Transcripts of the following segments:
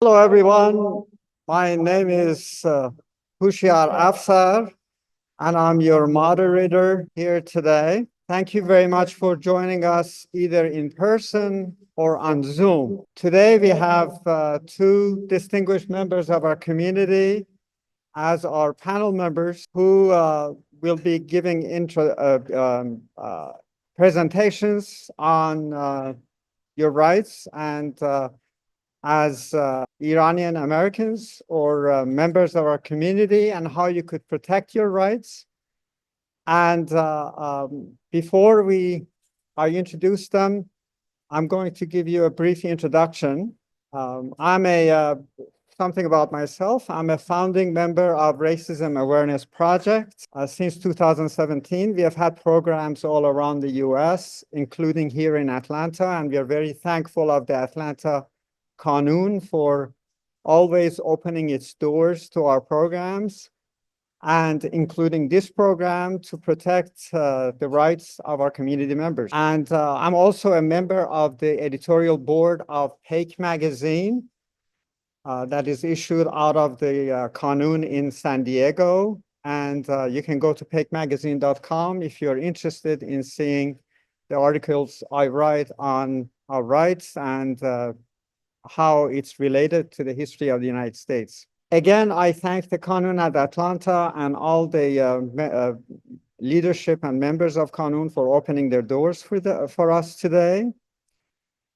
Hello, everyone. My name is Hooshyar Afsar, and I'm your moderator here today. Thank you very much for joining us either in person or on Zoom. Today, we have two distinguished members of our community as our panel members who will be giving presentations on your rights and as Iranian Americans or members of our community and how you could protect your rights. And before I introduce them, I'm going to give you a brief introduction. Something about myself. I'm a founding member of Racism Awareness Project. Since 2017, we have had programs all around the US, including here in Atlanta, and we are very thankful of the Atlanta Kanoon for always opening its doors to our programs, and including this program to protect the rights of our community members. And I'm also a member of the editorial board of Pake magazine that is issued out of the Kanoon in San Diego. And you can go to pakemagazine.com if you're interested in seeing the articles I write on our rights and how it's related to the history of the United States. Again, I thank the Kanoon at Atlanta and all the leadership and members of Kanoon for opening their doors for us today.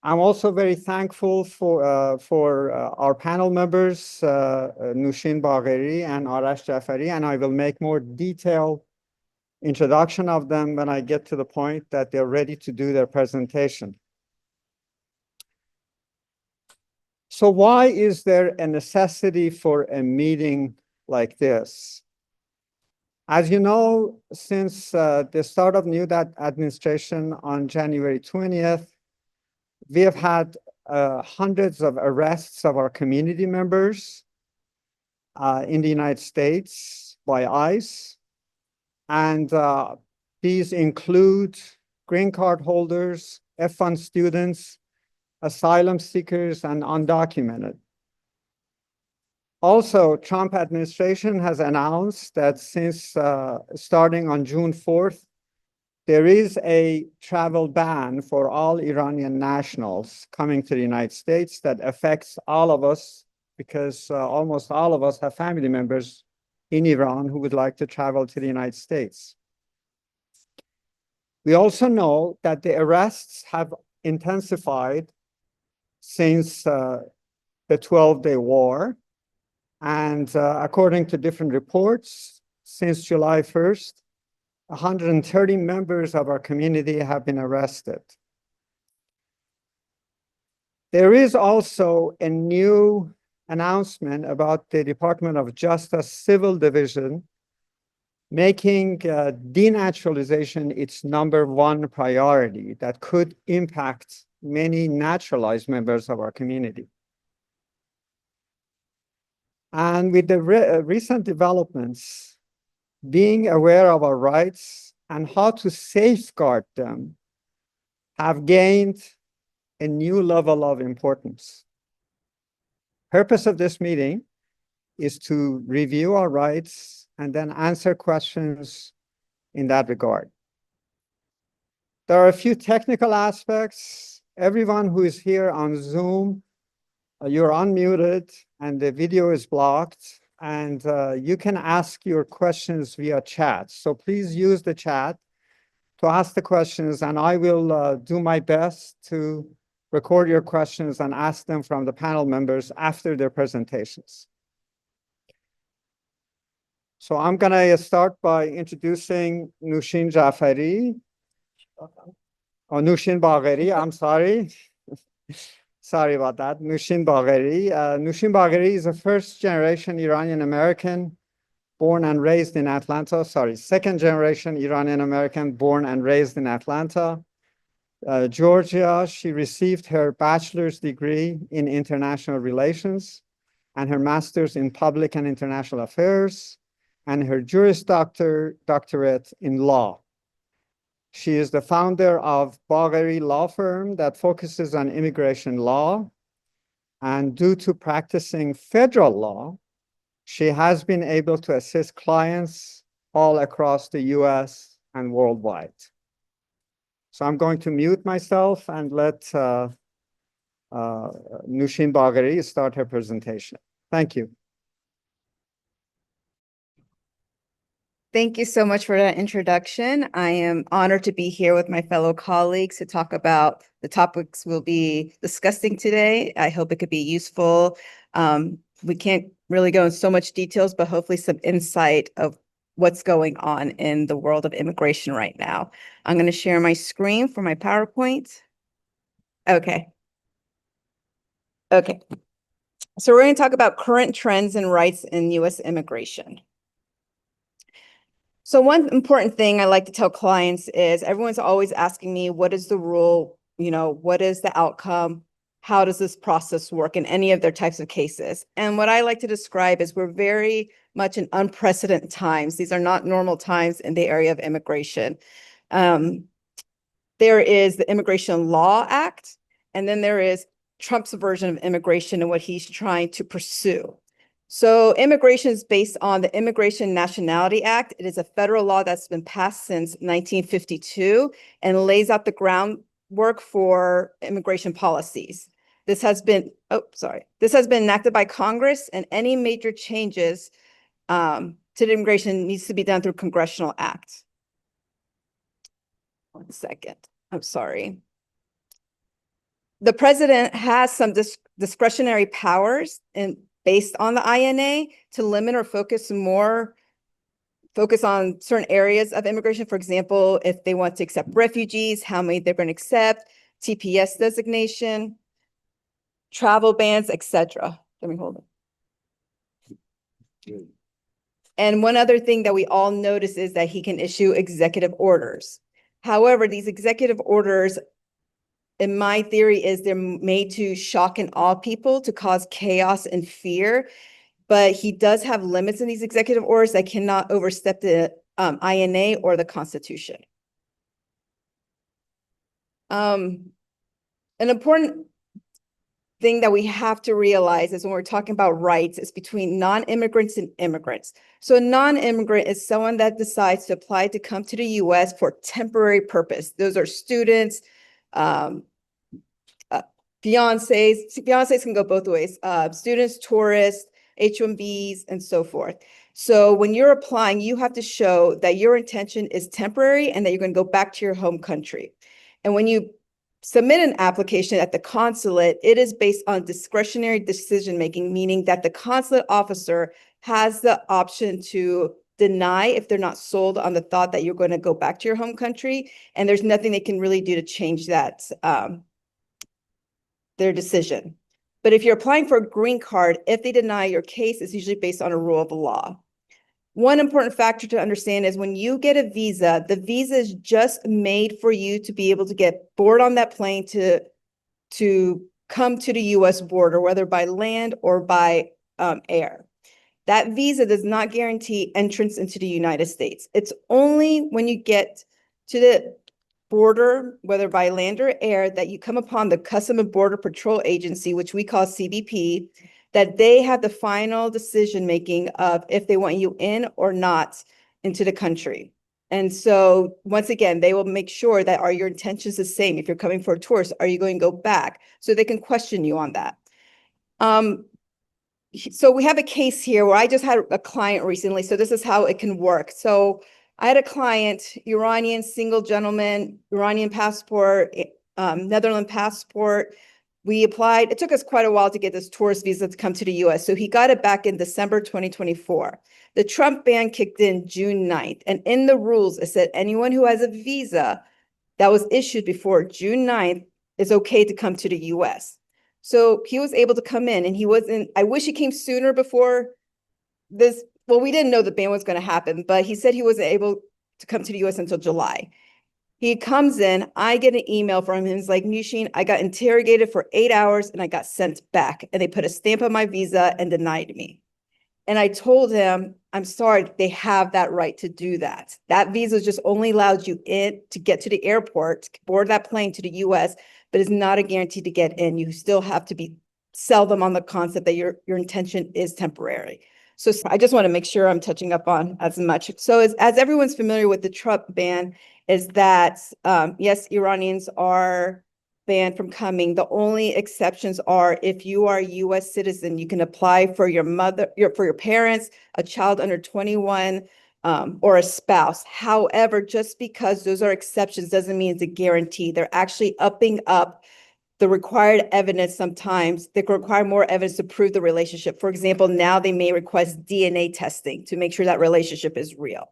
I'm also very thankful for our panel members, Nooshin Bagheri and Arash Yavari, and I will make more detailed introduction of them when I get to the point that they're ready to do their presentation. So why is there a necessity for a meeting like this? As you know, since the start of new administration on January 20th, we have had hundreds of arrests of our community members in the United States by ICE. And these include green card holders, F1 students, asylum seekers, and undocumented. Also, Trump administration has announced that since starting on June 4th, there is a travel ban for all Iranian nationals coming to the United States that affects all of us because almost all of us have family members in Iran who would like to travel to the United States. We also know that the arrests have intensified since the 12-day war. And according to different reports, since July 1st, 130 members of our community have been arrested. There is also a new announcement about the Department of Justice Civil Division making denaturalization its #1 priority that could impact many naturalized members of our community. And with the recent developments, being aware of our rights and how to safeguard them have gained a new level of importance. Purpose of this meeting is to review our rights and then answer questions in that regard. There are a few technical aspects. Everyone who is here on Zoom, you're unmuted and the video is blocked, and you can ask your questions via chat. So please use the chat to ask the questions, and I will do my best to record your questions and ask them from the panel members after their presentations. So I'm gonna start by introducing Nooshin Bagheri, I'm sorry. Sorry about that, Nooshin Bagheri. Nooshin Bagheri is a first-generation Iranian-American born and raised in Atlanta. Sorry, second-generation Iranian-American born and raised in Atlanta, Georgia. She received her bachelor's degree in international relations and her master's in public and international affairs and her Juris Doctorate in law. She is the founder of Bagheri law firm that focuses on immigration law. And due to practicing federal law, she has been able to assist clients all across the US and worldwide. So I'm going to mute myself and let Nooshin Bagheri start her presentation. Thank you. Thank you so much for that introduction. I am honored to be here with my fellow colleagues to talk about the topics we'll be discussing today. I hope it could be useful. We can't really go in so much details, but hopefully some insight of what's going on in the world of immigration right now. I'm going to share my screen for my PowerPoint. Okay. So we're going to talk about current trends and rights in U.S. immigration. So one important thing I like to tell clients is everyone's always asking me, what is the rule? What is the outcome? How does this process work in any of their types of cases? And what I like to describe is we're very much in unprecedented times. These are not normal times in the area of immigration. There is the Immigration Law Act, and then there is Trump's version of immigration and what he's trying to pursue. So immigration is based on the Immigration Nationality Act. It is a federal law that's been passed since 1952 and lays out the groundwork for immigration policies. This has been enacted by Congress, and any major changes to the immigration needs to be done through congressional act. One second, I'm sorry. The president has some discretionary powers based on the INA to limit or focus on certain areas of immigration. For example, if they want to accept refugees, how many they're going to accept, TPS designation, travel bans, etc. Let me hold it. And one other thing that we all notice is that he can issue executive orders. However, these executive orders, in my theory, is they're made to shock and awe people, to cause chaos and fear. But he does have limits in these executive orders that cannot overstep the INA or the Constitution. An important thing that we have to realize is when we're talking about rights is between non-immigrants and immigrants. So a non-immigrant is someone that decides to apply to come to the US for temporary purpose. Those are students, fiancés can go both ways, students, tourists, H-1Bs, and so forth. So when you're applying, you have to show that your intention is temporary and that you're going to go back to your home country. And when you submit an application at the consulate, it is based on discretionary decision-making, meaning that the consulate officer has the option to deny if they're not sold on the thought that you're going to go back to your home country. And there's nothing they can really do to change that, their decision. But if you're applying for a green card, if they deny your case, it's usually based on a rule of the law. One important factor to understand is when you get a visa, the visa is just made for you to be able to get board on that plane to come to the US border, whether by land or by air. That visa does not guarantee entrance into the United States. It's only when you get to the border, whether by land or air, that you come upon the Customs and Border Patrol Agency, which we call CBP, that they have the final decision-making of if they want you in or not into the country. And so once again, they will make sure that are your intentions the same? If you're coming for a tourist, are you going to go back? So they can question you on that. So we have a case here where I just had a client recently. So this is how it can work. So I had a client, Iranian single gentleman, Iranian passport, Netherlands passport. We applied. It took us quite a while to get this tourist visa to come to the US. So he got it back in December 2024. The Trump ban kicked in June 9th. And in the rules, it said anyone who has a visa that was issued before June 9th is okay to come to the US. So he was able to come in, and he wasn't, I wish he came sooner before this. Well, we didn't know the ban was going to happen, but he said he wasn't able to come to the US until July. He comes in, I get an email from him. He's like, Nooshin, I got interrogated for 8 hours and I got sent back, and they put a stamp on my visa and denied me. And I told him, I'm sorry, they have that right to do that. That visa just only allows you in to get to the airport, to board that plane to the US, but it's not a guarantee to get in. You still have to be sell them on the concept that your intention is temporary. So I just want to make sure I'm touching up on as much. So as everyone's familiar with the Trump ban, is that yes, Iranians are banned from coming. The only exceptions are if you are a U.S. citizen, you can apply for your for your parents, a child under 21, or a spouse. However, just because those are exceptions doesn't mean it's a guarantee. They're actually upping up the required evidence. Sometimes they can require more evidence to prove the relationship. For example, now they may request DNA testing to make sure that relationship is real.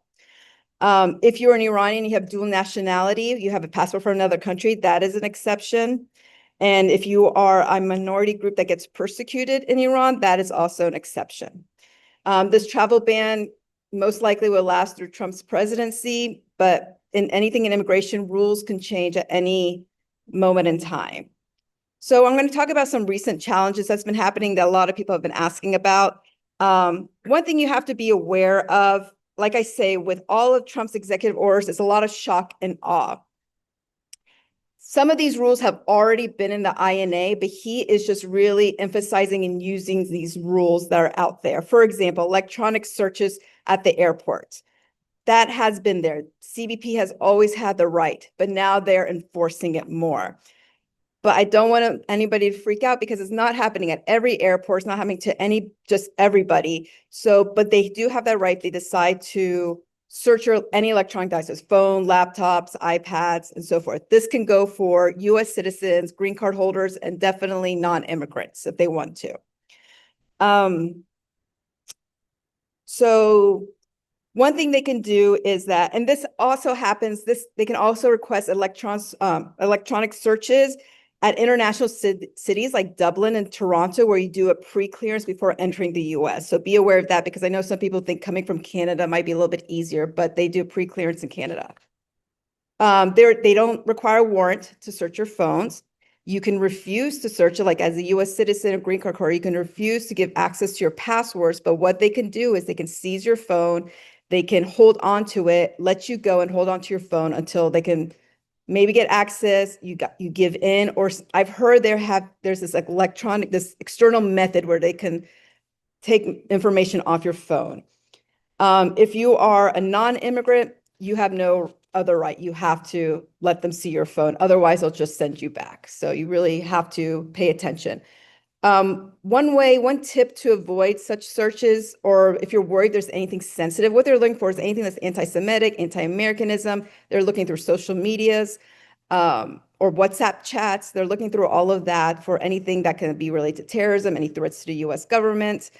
If you're an Iranian, you have dual nationality, you have a passport from another country, that is an exception. And if you are a minority group that gets persecuted in Iran, that is also an exception. This travel ban most likely will last through Trump's presidency, but in anything in immigration, rules can change at any moment in time. So I'm going to talk about some recent challenges that's been happening that a lot of people have been asking about. One thing you have to be aware of, like I say, with all of Trump's executive orders, it's a lot of shock and awe. Some of these rules have already been in the INA, but he is just really emphasizing and using these rules that are out there. For example, electronic searches at the airport. That has been there. CBP has always had the right, but now they're enforcing it more. But I don't want anybody to freak out because it's not happening at every airport. It's not happening to just everybody. So, but they do have that right. They decide to search any electronic devices, phone, laptops, iPads, and so forth. This can go for US citizens, green card holders, and definitely non-immigrants if they want to. So one thing they can do is that, and this also happens, they can also request electronic searches at international cities like Dublin and Toronto, where you do a pre-clearance before entering the US. So be aware of that, because I know some people think coming from Canada might be a little bit easier, but they do pre-clearance in Canada. They don't require a warrant to search your phones. You can refuse to search it, like as a US citizen or green card holder, you can refuse to give access to your passwords, but what they can do is they can seize your phone, they can hold on to it, let you go and hold on to your phone until they can maybe get access, you give in, or I've heard there's this this external method where they can take information off your phone. If you are a non-immigrant, you have no other right. You have to let them see your phone. Otherwise, they'll just send you back. So you really have to pay attention. One tip to avoid such searches, or if you're worried there's anything sensitive, what they're looking for is anything that's anti-Semitic, anti-Americanism. They're looking through social medias, or WhatsApp chats. They're looking through all of that for anything that can be related to terrorism, any threats to the US government.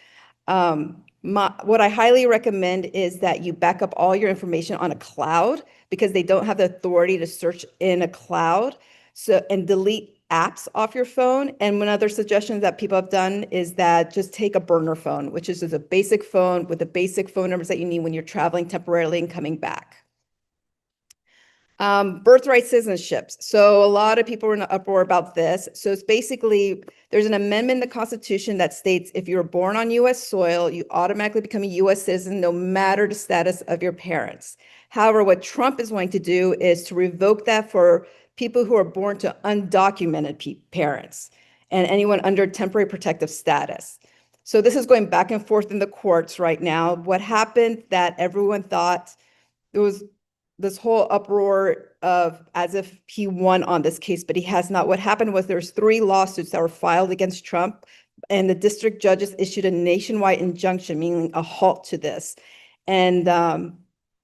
What I highly recommend is that you back up all your information on a cloud, because they don't have the authority to search in a cloud. So, and delete apps off your phone. And one other suggestion that people have done is that just take a burner phone, which is just a basic phone with the basic phone numbers that you need when you're traveling temporarily and coming back. Birthright citizenships. So a lot of people were in an uproar about this. So it's basically, there's an amendment in the Constitution that states if you're born on US soil, you automatically become a US citizen no matter the status of your parents. However, what Trump is going to do is to revoke that for people who are born to undocumented parents and anyone under temporary protective status. So this is going back and forth in the courts right now. What happened that everyone thought there was this whole uproar of as if he won on this case, but he has not. What happened was there's 3 lawsuits that were filed against Trump, and the district judges issued a nationwide injunction, meaning a halt to this. And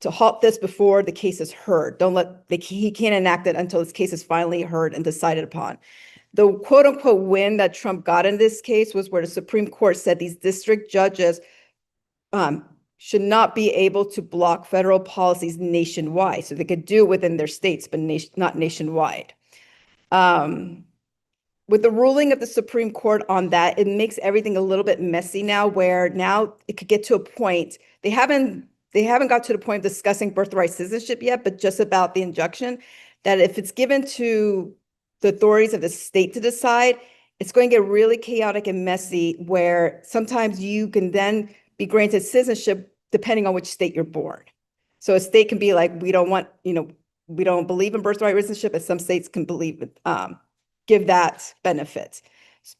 to halt this before the case is heard. He can't enact it until this case is finally heard and decided upon. The quote unquote win that Trump got in this case was where the Supreme Court said these district judges should not be able to block federal policies nationwide. So they could do it within their states, but not nationwide. With the ruling of the Supreme Court on that, it makes everything a little bit messy now, where now it could get to a point, they haven't got to the point of discussing birthright citizenship yet, but just about the injunction, that if it's given to the authorities of the state to decide, it's going to get really chaotic and messy, where sometimes you can then be granted citizenship depending on which state you're born. So a state can be like, we don't believe in birthright citizenship, and some states can give that benefit.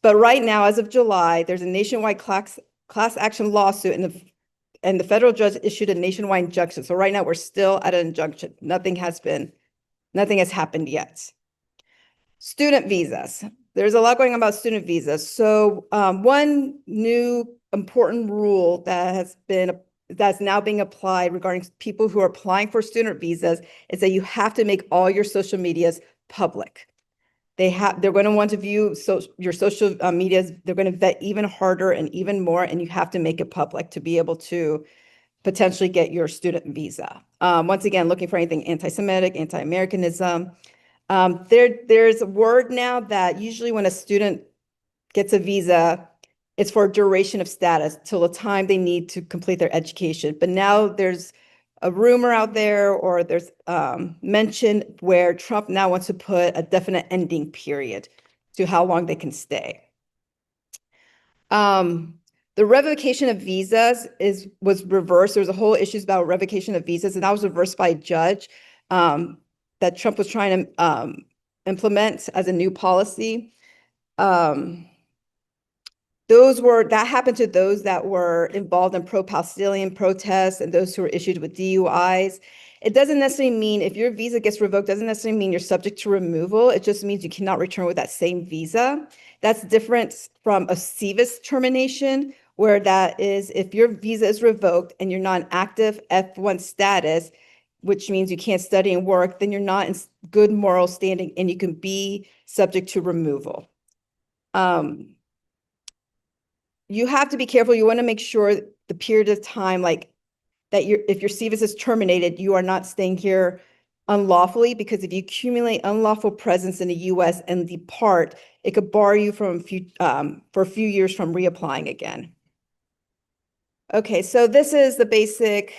But right now, as of July, there's a nationwide class action lawsuit, and the federal judge issued a nationwide injunction. So right now, we're still at an injunction. Nothing has happened yet. Student visas. There's a lot going on about student visas. So one new important rule that's now being applied regarding people who are applying for student visas is that you have to make all your social medias public. They're going to want to view your social medias. They're going to vet even harder and even more, and you have to make it public to be able to potentially get your student visa. Once again, looking for anything anti-Semitic, anti-Americanism. There's a word now that usually when a student gets a visa, it's for duration of status till the time they need to complete their education. But now there's a rumor out there, or there's mention where Trump now wants to put a definite ending period to how long they can stay. The revocation of visas was reversed. There was a whole issues about revocation of visas, and that was reversed by a judge that Trump was trying to implement as a new policy. That happened to those that were involved in pro-Palestinian protests and those who were issued with DUIs. It doesn't necessarily mean if your visa gets revoked, doesn't necessarily mean you're subject to removal. It just means you cannot return with that same visa. That's different from a SEVIS termination, where that is if your visa is revoked and you're not in active F1 status, which means you can't study and work, then you're not in good moral standing and you can be subject to removal. You have to be careful. You want to make sure the period of time, like that if your SEVIS is terminated, you are not staying here unlawfully, because if you accumulate unlawful presence in the US and depart, it could bar you for a few years from reapplying again. Okay, so this is the basic,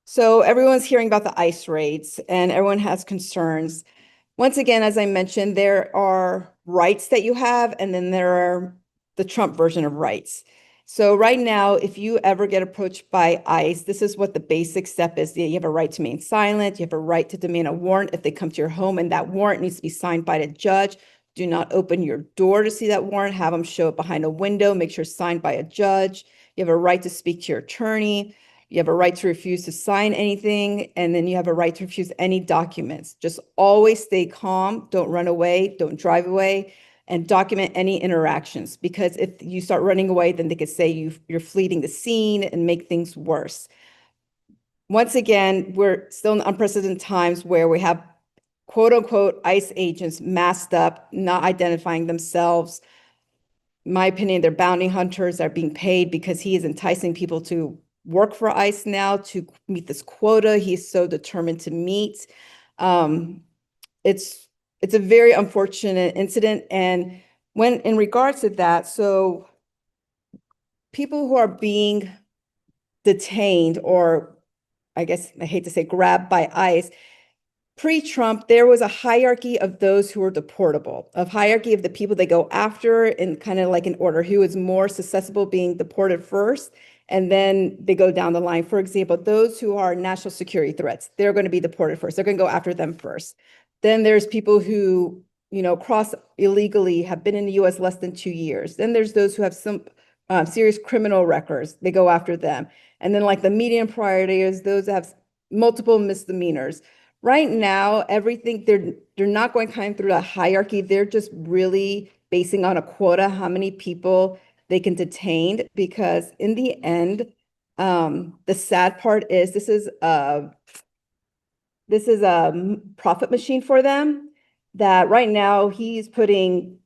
So everyone's hearing about the ICE raids and everyone has concerns. Once again, as I mentioned, there are rights that you have, and then there are the Trump version of rights. So right now, if you ever get approached by ICE, this is what the basic step is. You have a right to remain silent. You have a right to demand a warrant if they come to your home, and that warrant needs to be signed by the judge. Do not open your door to see that warrant. Have them show it behind a window. Make sure it's signed by a judge. You have a right to speak to your attorney. You have a right to refuse to sign anything, and then you have a right to refuse any documents. Just always stay calm. Don't run away. Don't drive away. And document any interactions, because if you start running away, then they could say you're fleeing the scene and make things worse. Once again, we're still in unprecedented times where we have quote unquote ICE agents masked up, not identifying themselves. In my opinion, they're bounty hunters that are being paid because he is enticing people to work for ICE now to meet this quota he's so determined to meet. It's a very unfortunate incident. And when in regards to that, so people who are being detained, or I guess I hate to say grabbed by ICE, pre-Trump, there was a hierarchy of those who were deportable, a hierarchy of the people they go after in kind of like an order, who is more susceptible being deported first, and then they go down the line. For example, those who are national security threats, they're going to be deported first. They're going to go after them first. Then there's people who, cross illegally, have been in the US less than 2 years. Then there's those who have some serious criminal records. They go after them. And then like the median priority is those that have multiple misdemeanors. Right now, everything, they're not going kind of through a hierarchy. They're just really basing on a quota, how many people they can detain, because in the end, the sad part is this is a profit machine for them, that right now he's putting,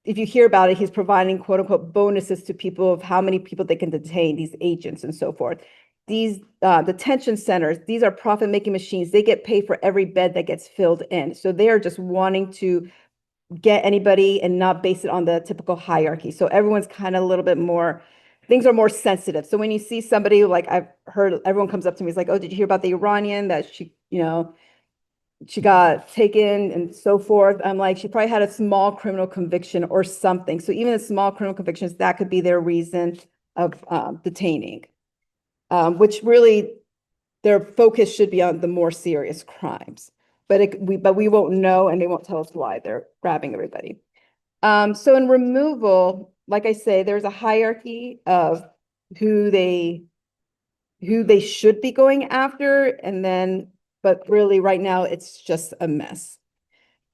if you hear about it, he's providing quote unquote bonuses to people of how many people they can detain, these agents and so forth. These detention centers, these are profit-making machines. They get paid for every bed that gets filled in. So they are just wanting to get anybody and not base it on the typical hierarchy. So everyone's kind of a little bit more, things are more sensitive. So when you see somebody, like I've heard, everyone comes up to me, is like, oh, did you hear about the Iranian that she got taken and so forth? I'm like, she probably had a small criminal conviction or something. So even the small criminal convictions, that could be their reason of detaining, which really their focus should be on the more serious crimes. but we won't know, and they won't tell us why they're grabbing everybody. So in removal, like I say, there's a hierarchy of who they should be going after, and then, but really right now it's just a mess.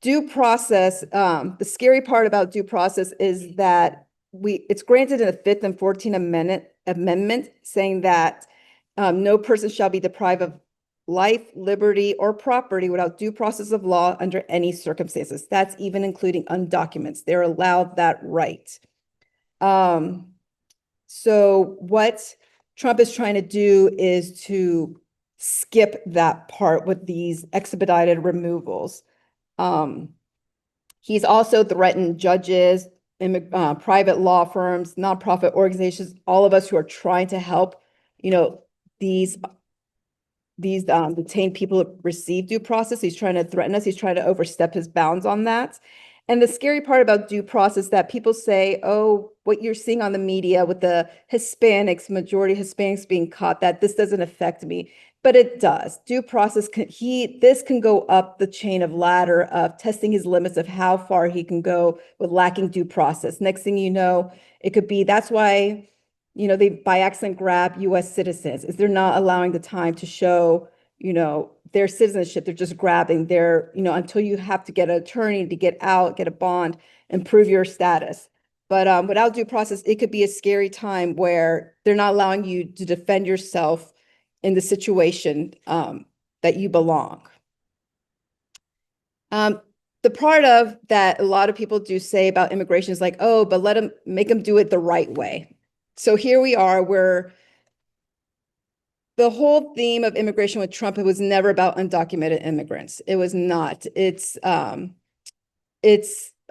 Due process, the scary part about due process is that it's granted in the Fifth and 14th Amendment saying that no person shall be deprived of life, liberty, or property without due process of law under any circumstances. That's even including undocumented. They're allowed that right. So what Trump is trying to do is to skip that part with these expedited removals. He's also threatened judges, private law firms, nonprofit organizations, all of us who are trying to help, these detained people receive due process. He's trying to threaten us. He's trying to overstep his bounds on that. And the scary part about due process that people say, oh, what you're seeing on the media with the Hispanics, majority Hispanics being caught, that this doesn't affect me. But it does. Due process this can go up the chain of ladder of testing his limits of how far he can go with lacking due process. Next thing you know, it could be, that's why, they by accident grab US citizens, is they're not allowing the time to show, their citizenship. They're just grabbing their, until you have to get an attorney to get out, get a bond, and prove your status. But without due process, it could be a scary time where they're not allowing you to defend yourself in the situation that you belong. The part of that a lot of people do say about immigration is like, oh, but make them do it the right way. So here we are, where the whole theme of immigration with Trump, it was never about undocumented immigrants. It was not.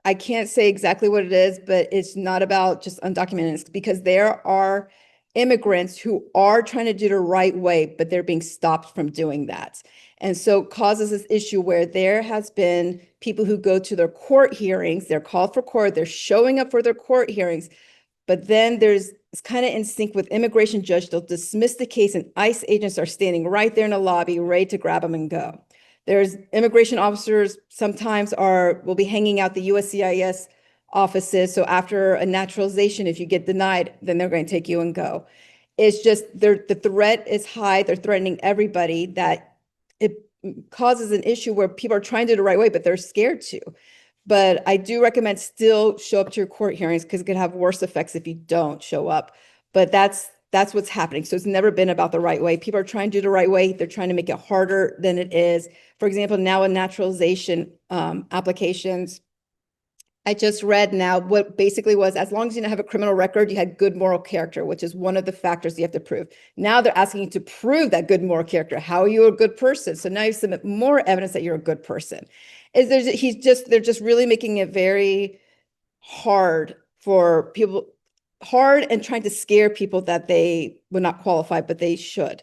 I can't say exactly what it is, but it's not about just undocumented, because there are immigrants who are trying to do the right way, but they're being stopped from doing that. And so causes this issue where there has been people who go to their court hearings, they're called for court, they're showing up for their court hearings, but then it's kind of in sync with immigration judge, they'll dismiss the case and ICE agents are standing right there in the lobby, ready to grab them and go. There's immigration officers sometimes will be hanging out the USCIS offices. So after a naturalization, if you get denied, then they're going to take you and go. It's just the threat is high. They're threatening everybody, that it causes an issue where people are trying to do the right way, but they're scared to. But I do recommend still show up to your court hearings, because it could have worse effects if you don't show up. But that's what's happening. So it's never been about the right way. People are trying to do the right way. They're trying to make it harder than it is. For example, now in naturalization applications, I just read now what basically was, as long as you didn't have a criminal record, you had good moral character, which is one of the factors you have to prove. Now they're asking you to prove that good moral character. How are you a good person? So now you submit more evidence that you're a good person. They're just really making it very hard for people, hard, and trying to scare people that they would not qualify, but they should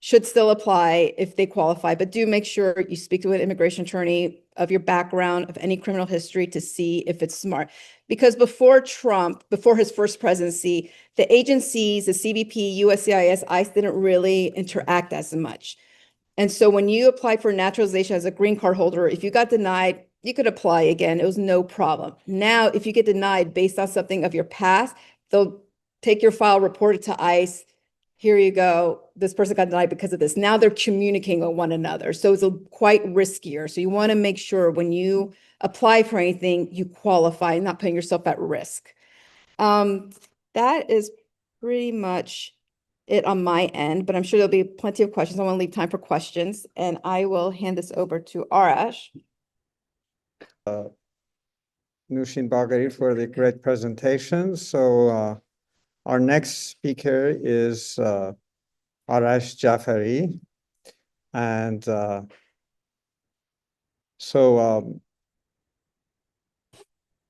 still apply if they qualify. But do make sure you speak to an immigration attorney of your background, of any criminal history, to see if it's smart. Because before Trump, before his first presidency, the agencies, the CBP, USCIS, ICE didn't really interact as much. And so when you apply for naturalization as a green card holder, if you got denied, you could apply again. It was no problem. Now, if you get denied based on something of your past, they'll take your file, report it to ICE. Here you go. This person got denied because of this. Now they're communicating with one another. So it's quite riskier. So you want to make sure when you apply for anything, you qualify, not putting yourself at risk. That is pretty much it on my end, but I'm sure there'll be plenty of questions. I want to leave time for questions, and I will hand this over to Arash. Nooshin, Bagheri, for the great presentation. So our next speaker is Arash Yavari. And Arash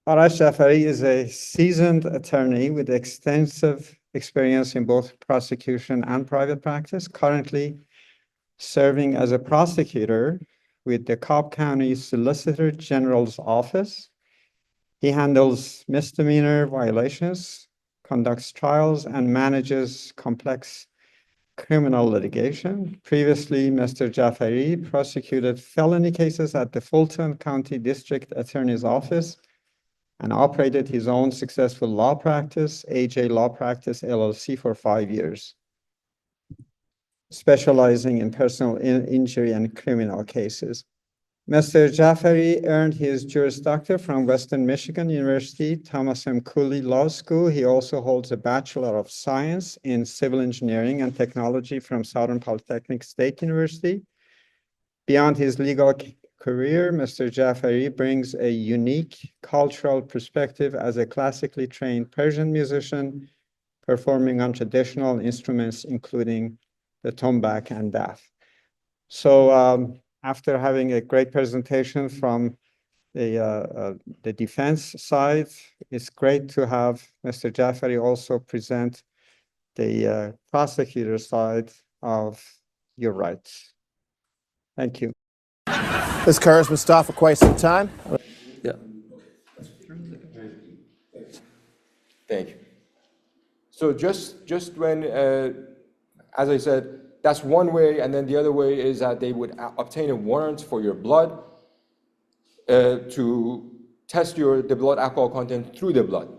Yavari is a seasoned attorney with extensive experience in both prosecution and private practice, currently serving as a prosecutor with the Cobb County Solicitor General's Office. He handles misdemeanor violations, conducts trials, and manages complex criminal litigation. Previously, Mr. Jaffari prosecuted felony cases at the Fulton County District Attorney's Office and operated his own successful law practice, AJ Law Practice LLC, for 5 years, specializing in personal injury and criminal cases. Mr. Jaffari earned his Juris Doctor from Western Michigan University, Thomas M. Cooley Law School. He also holds a Bachelor of Science in Civil Engineering and Technology from Southern Polytechnic State University. Beyond his legal career, Mr. Jaffari brings a unique cultural perspective as a classically trained Persian musician, performing on traditional instruments, including the tombak and daf. So after having a great presentation from the defense side, it's great to have Mr. Jaffari also present the prosecutor side of your rights. Thank you. This car has been stopped for quite some time. Yeah. Thank you. So just when, as I said, that's one way, and then the other way is that they would obtain a warrant for your blood to test the blood alcohol content through the blood.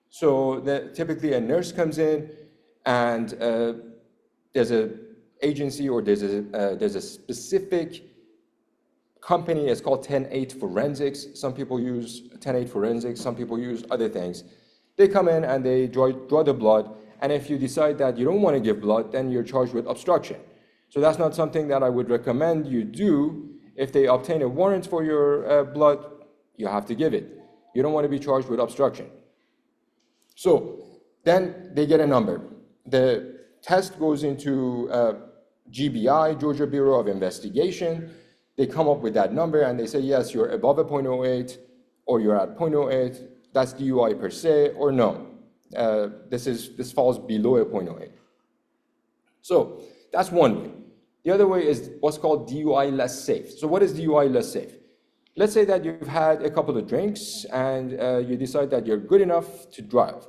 So typically a nurse comes in, and there's an agency or there's a specific company. It's called 10-8 Forensics. Some people use 10-8 Forensics. Some people use other things. They come in and they draw the blood. And if you decide that you don't want to give blood, then you're charged with obstruction. So that's not something that I would recommend you do. If they obtain a warrant for your blood, you have to give it. You don't want to be charged with obstruction. So then they get a number. The test goes into GBI, Georgia Bureau of Investigation. They come up with that number and they say, yes, you're above a 0.08 or you're at 0.08. That's DUI per se, or no. This falls below a 0.08. So that's one way. The other way is what's called DUI less safe. So what is DUI less safe? Let's say that you've had a couple of drinks and you decide that you're good enough to drive.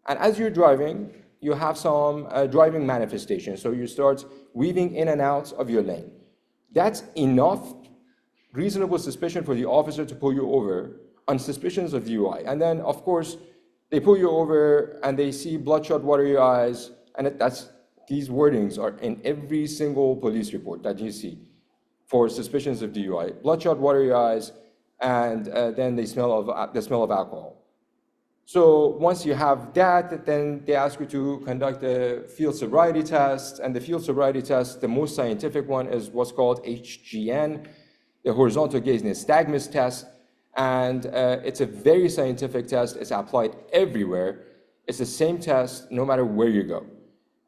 And as you're driving, you have some driving manifestation. So you start weaving in and out of your lane. That's enough reasonable suspicion for the officer to pull you over on suspicions of DUI. And then, of course, they pull you over and they see bloodshot, watery eyes, and these wordings are in every single police report that you see for suspicions of DUI. Bloodshot, watery eyes, and then the smell of alcohol. So once you have that, then they ask you to conduct a field sobriety test, and the field sobriety test, the most scientific one, is what's called HGN, the horizontal gaze nystagmus test. And it's a very scientific test. It's applied everywhere. It's the same test no matter where you go.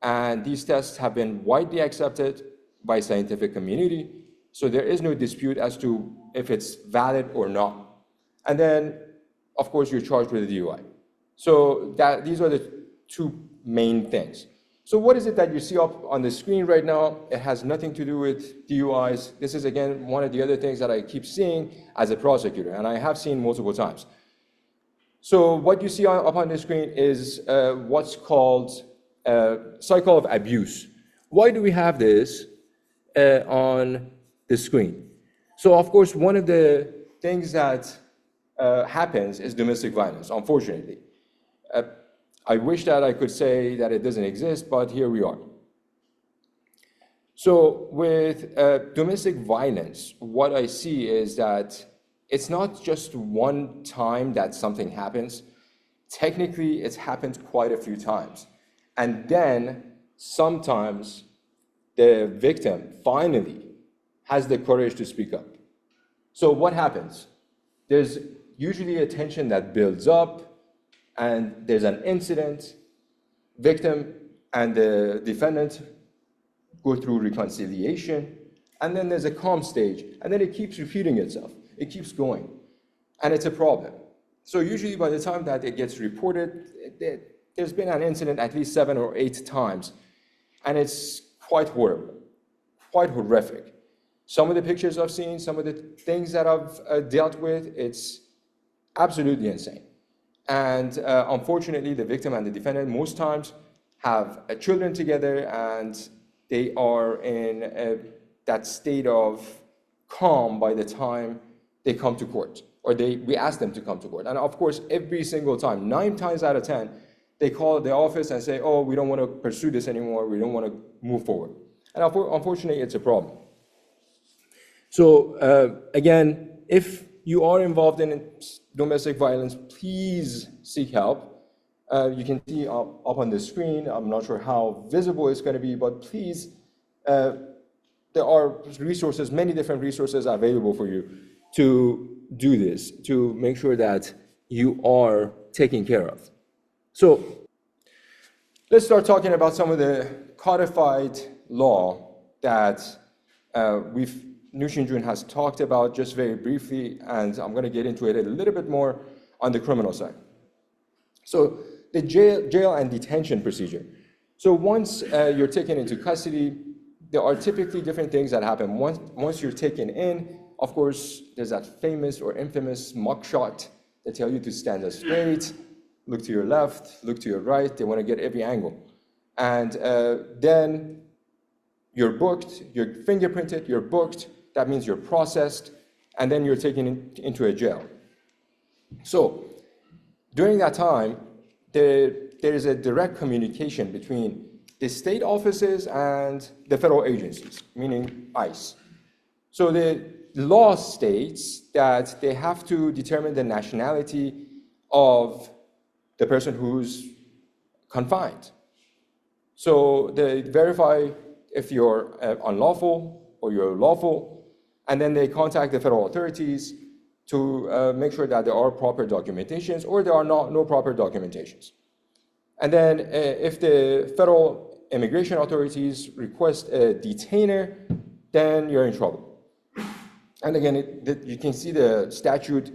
And these tests have been widely accepted by scientific community. So there is no dispute as to if it's valid or not. And then, of course, you're charged with a DUI. So these are the two main things. So what is it that you see up on the screen right now? It has nothing to do with DUIs. This is, again, one of the other things that I keep seeing as a prosecutor, and I have seen multiple times. So what you see up on the screen is what's called cycle of abuse. Why do we have this on the screen? So, of course, one of the things that happens is domestic violence, unfortunately. I wish that I could say that it doesn't exist, but here we are. So with domestic violence, what I see is that it's not just one time that something happens. Technically, it's happened quite a few times. And then sometimes the victim finally has the courage to speak up. So what happens? There's usually a tension that builds up, and there's an incident, victim and the defendant go through reconciliation, and then there's a calm stage, and then it keeps repeating itself. It keeps going, and it's a problem. So usually by the time that it gets reported, there's been an incident at least 7 or 8 times, and it's quite horrible, quite horrific. Some of the pictures I've seen, some of the things that I've dealt with, it's absolutely insane. And unfortunately, the victim and the defendant most times have children together, and they are in that state of calm by the time they come to court, or we ask them to come to court. And of course, every single time, 9 times out of 10, they call the office and say, oh, we don't want to pursue this anymore, we don't want to move forward. And unfortunately, it's a problem. So again, if you are involved in domestic violence, please seek help. You can see up on the screen, I'm not sure how visible it's going to be, but please, there are resources, many different resources available for you to do this, to make sure that you are taken care of. So let's start talking about some of the codified law that Nooshin Jun has talked about just very briefly, and I'm going to get into it a little bit more on the criminal side. So the jail and detention procedure. So once you're taken into custody, there are typically different things that happen. Once you're taken in, of course, there's that famous or infamous mugshot. They tell you to stand up straight, look to your left, look to your right. They want to get every angle. And then you're booked, you're fingerprinted, you're booked. That means you're processed, and then you're taken into a jail. So during that time, there is a direct communication between the state offices and the federal agencies, meaning ICE. So the law states that they have to determine the nationality of the person who's confined. So they verify if you're unlawful or you're lawful, and then they contact the federal authorities to make sure that there are proper documentations or there are no proper documentations. And then if the federal immigration authorities request a detainer, then you're in trouble. And again, you can see the statute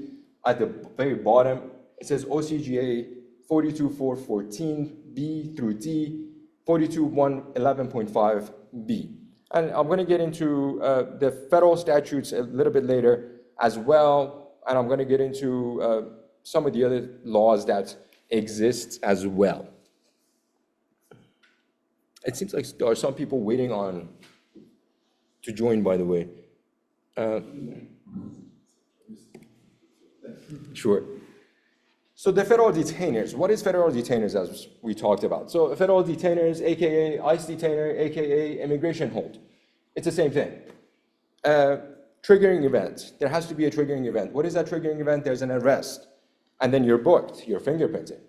at the very bottom. It says OCGA 42414B through D, 42111.5B. And I'm going to get into the federal statutes a little bit later as well, and I'm going to get into some of the other laws that exist as well. It seems like there are some people waiting to join, by the way. Sure. So the federal detainers, what is federal detainers as we talked about? So federal detainers, AKA ICE detainer, AKA immigration hold. It's the same thing. Triggering event, there has to be a triggering event. What is that triggering event? There's an arrest, and then you're booked, you're fingerprinted.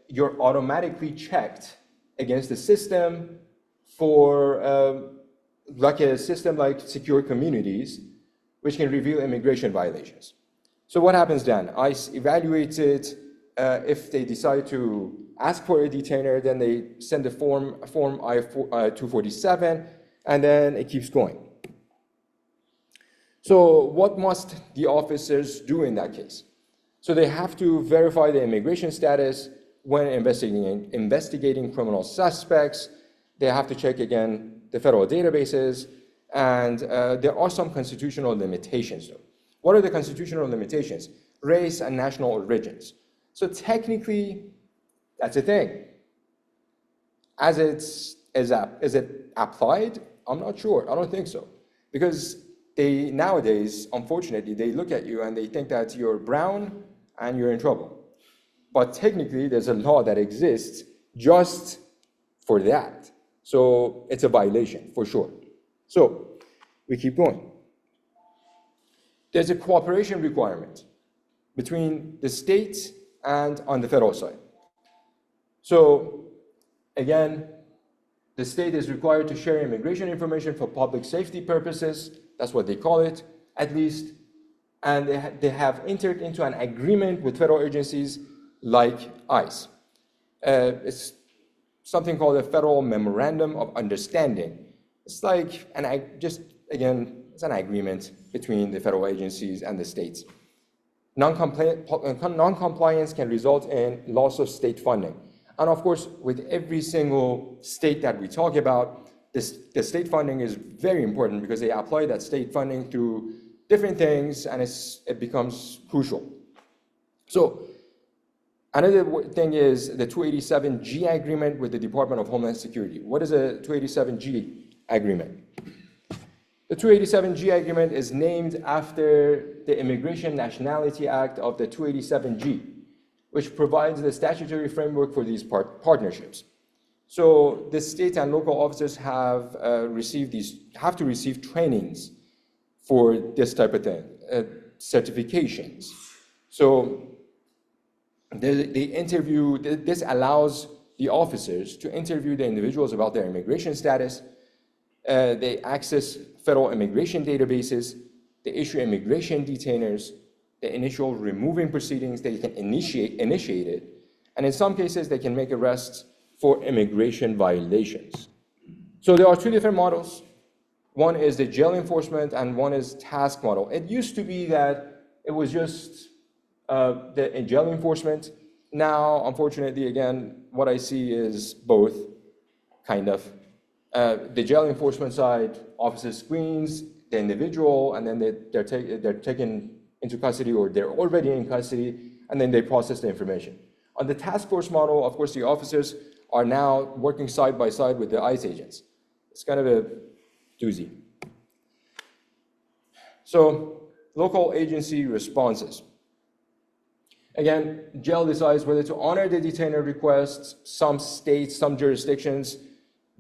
You're automatically checked against the system for like a system like Secure Communities, which can reveal immigration violations. So what happens then? ICE evaluates it. If they decide to ask for a detainer, then they send a form I-247, and then it keeps going. So what must the officers do in that case? So they have to verify the immigration status when investigating criminal suspects. They have to check again the federal databases, and there are some constitutional limitations though. What are the constitutional limitations? Race and national origins. So technically, that's a thing. Is it applied? I'm not sure. I don't think so. Because nowadays, unfortunately, they look at you and they think that you're brown and you're in trouble. But technically, there's a law that exists just for that. So it's a violation, for sure. So we keep going. There's a cooperation requirement between the state and on the federal side. So again, the state is required to share immigration information for public safety purposes. That's what they call it, at least. And they have entered into an agreement with federal agencies like ICE. It's something called a Federal Memorandum of Understanding. It's like it's an agreement between the federal agencies and the states. Non-compliance can result in loss of state funding. And of course, with every single state that we talk about, the state funding is very important because they apply that state funding to different things, and it becomes crucial. So Another thing is the 287G agreement with the Department of Homeland Security. What is a 287G agreement? The 287G agreement is named after the Immigration Nationality Act of the 287G, which provides the statutory framework for these partnerships. So the state and local officers have have to receive trainings for this type of thing, certifications. So this allows the officers to interview the individuals about their immigration status. They access federal immigration databases, they issue immigration detainers, the initial removing proceedings, they can initiate it, and in some cases they can make arrests for immigration violations. So there are two different models. One is the jail enforcement and one is task model. It used to be that it was just the jail enforcement. Now, unfortunately, again, what I see is both, kind of. The jail enforcement side, officer screens the individual, and then they're taken into custody, or they're already in custody, and then they process the information. On the task force model, of course, the officers are now working side by side with the ICE agents. It's kind of a doozy. So, local agency responses. Again, jail decides whether to honor the detainer requests. Some states, some jurisdictions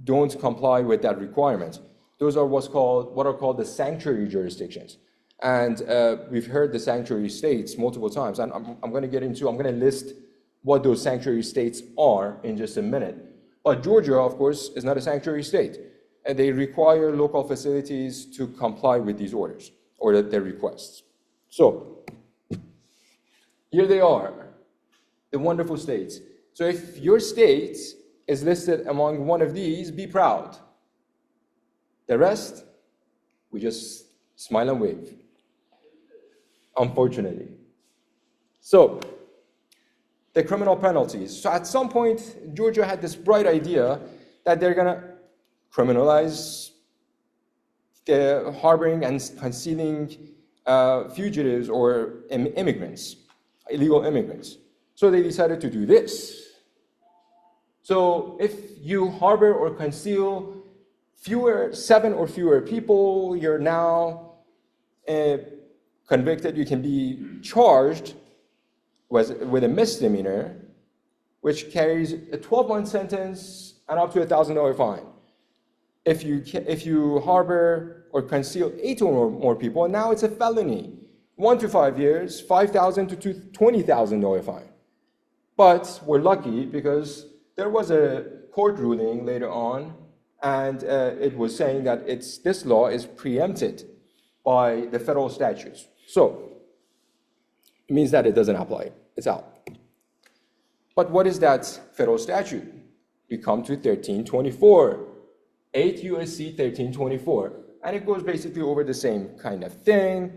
don't comply with that requirement. Those are what are called the sanctuary jurisdictions. And we've heard the sanctuary states multiple times, and I'm going to list what those sanctuary states are in just a minute. But Georgia, of course, is not a sanctuary state, and they require local facilities to comply with these orders or their requests. So here they are, the wonderful states. So if your state is listed among one of these, be proud. The rest, we just smile and wave, unfortunately. So, the criminal penalties. So at some point, Georgia had this bright idea that they're gonna criminalize the harboring and concealing fugitives or immigrants, illegal immigrants. So they decided to do this. So if you harbor or conceal 7 or fewer people, you're now convicted. You can be charged with a misdemeanor, which carries a 12-month sentence and up to a $1,000 fine. If you harbor or conceal 8 or more people, now it's a felony. 1 to 5 years, $5,000 to $20,000 fine. But we're lucky because there was a court ruling later on, and it was saying that this law is preempted by the federal statutes. So it means that it doesn't apply. It's out. But what is that federal statute? You come to 1324, 8 U.S.C. 1324, and it goes basically over the same kind of thing.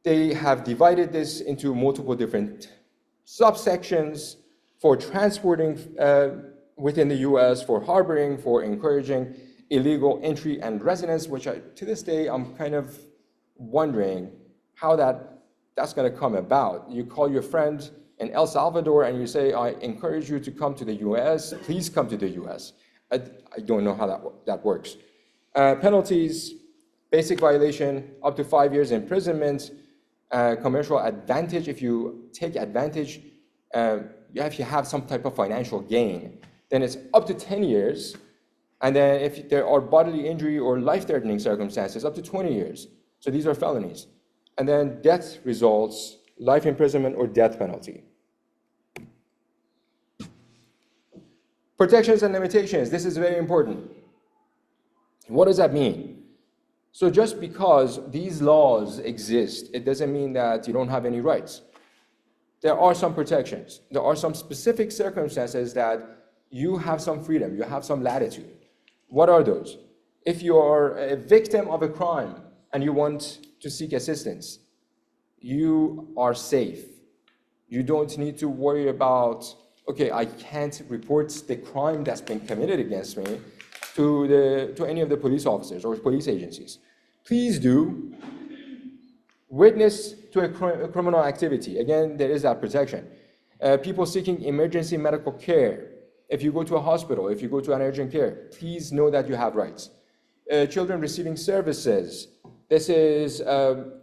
They have divided this into multiple different subsections for transporting within the U.S., for harboring, for encouraging illegal entry and residence, which to this day, I'm kind of wondering how that's going to come about. You call your friend in El Salvador and you say, I encourage you to come to the U.S., please come to the U.S. I don't know how that works. Penalties, basic violation, up to 5 years imprisonment, commercial advantage, if you take advantage, if you have some type of financial gain, then it's up to 10 years. And then if there are bodily injury or life-threatening circumstances, up to 20 years. So these are felonies. And then death results, life imprisonment or death penalty. Protections and limitations. This is very important. What does that mean? So just because these laws exist, it doesn't mean that you don't have any rights. There are some protections. There are some specific circumstances that you have some freedom, you have some latitude. What are those? If you are a victim of a crime and you want to seek assistance, you are safe. You don't need to worry about, okay, I can't report the crime that's been committed against me to any of the police officers or police agencies. Please do. Witness to a criminal activity. Again, there is that protection. People seeking emergency medical care. If you go to a hospital, if you go to an urgent care, please know that you have rights. Children receiving services. This is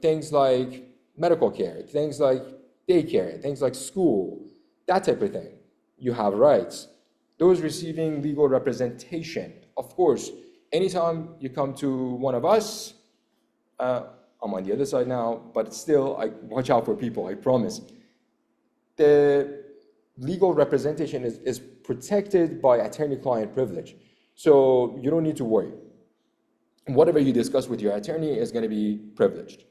things like medical care, things like daycare, things like school, that type of thing. You have rights. Those receiving legal representation. Of course, anytime you come to one of us, I'm on the other side now, but still, I watch out for people, I promise. The legal representation is protected by attorney-client privilege. So you don't need to worry. Whatever you discuss with your attorney is going to be privileged.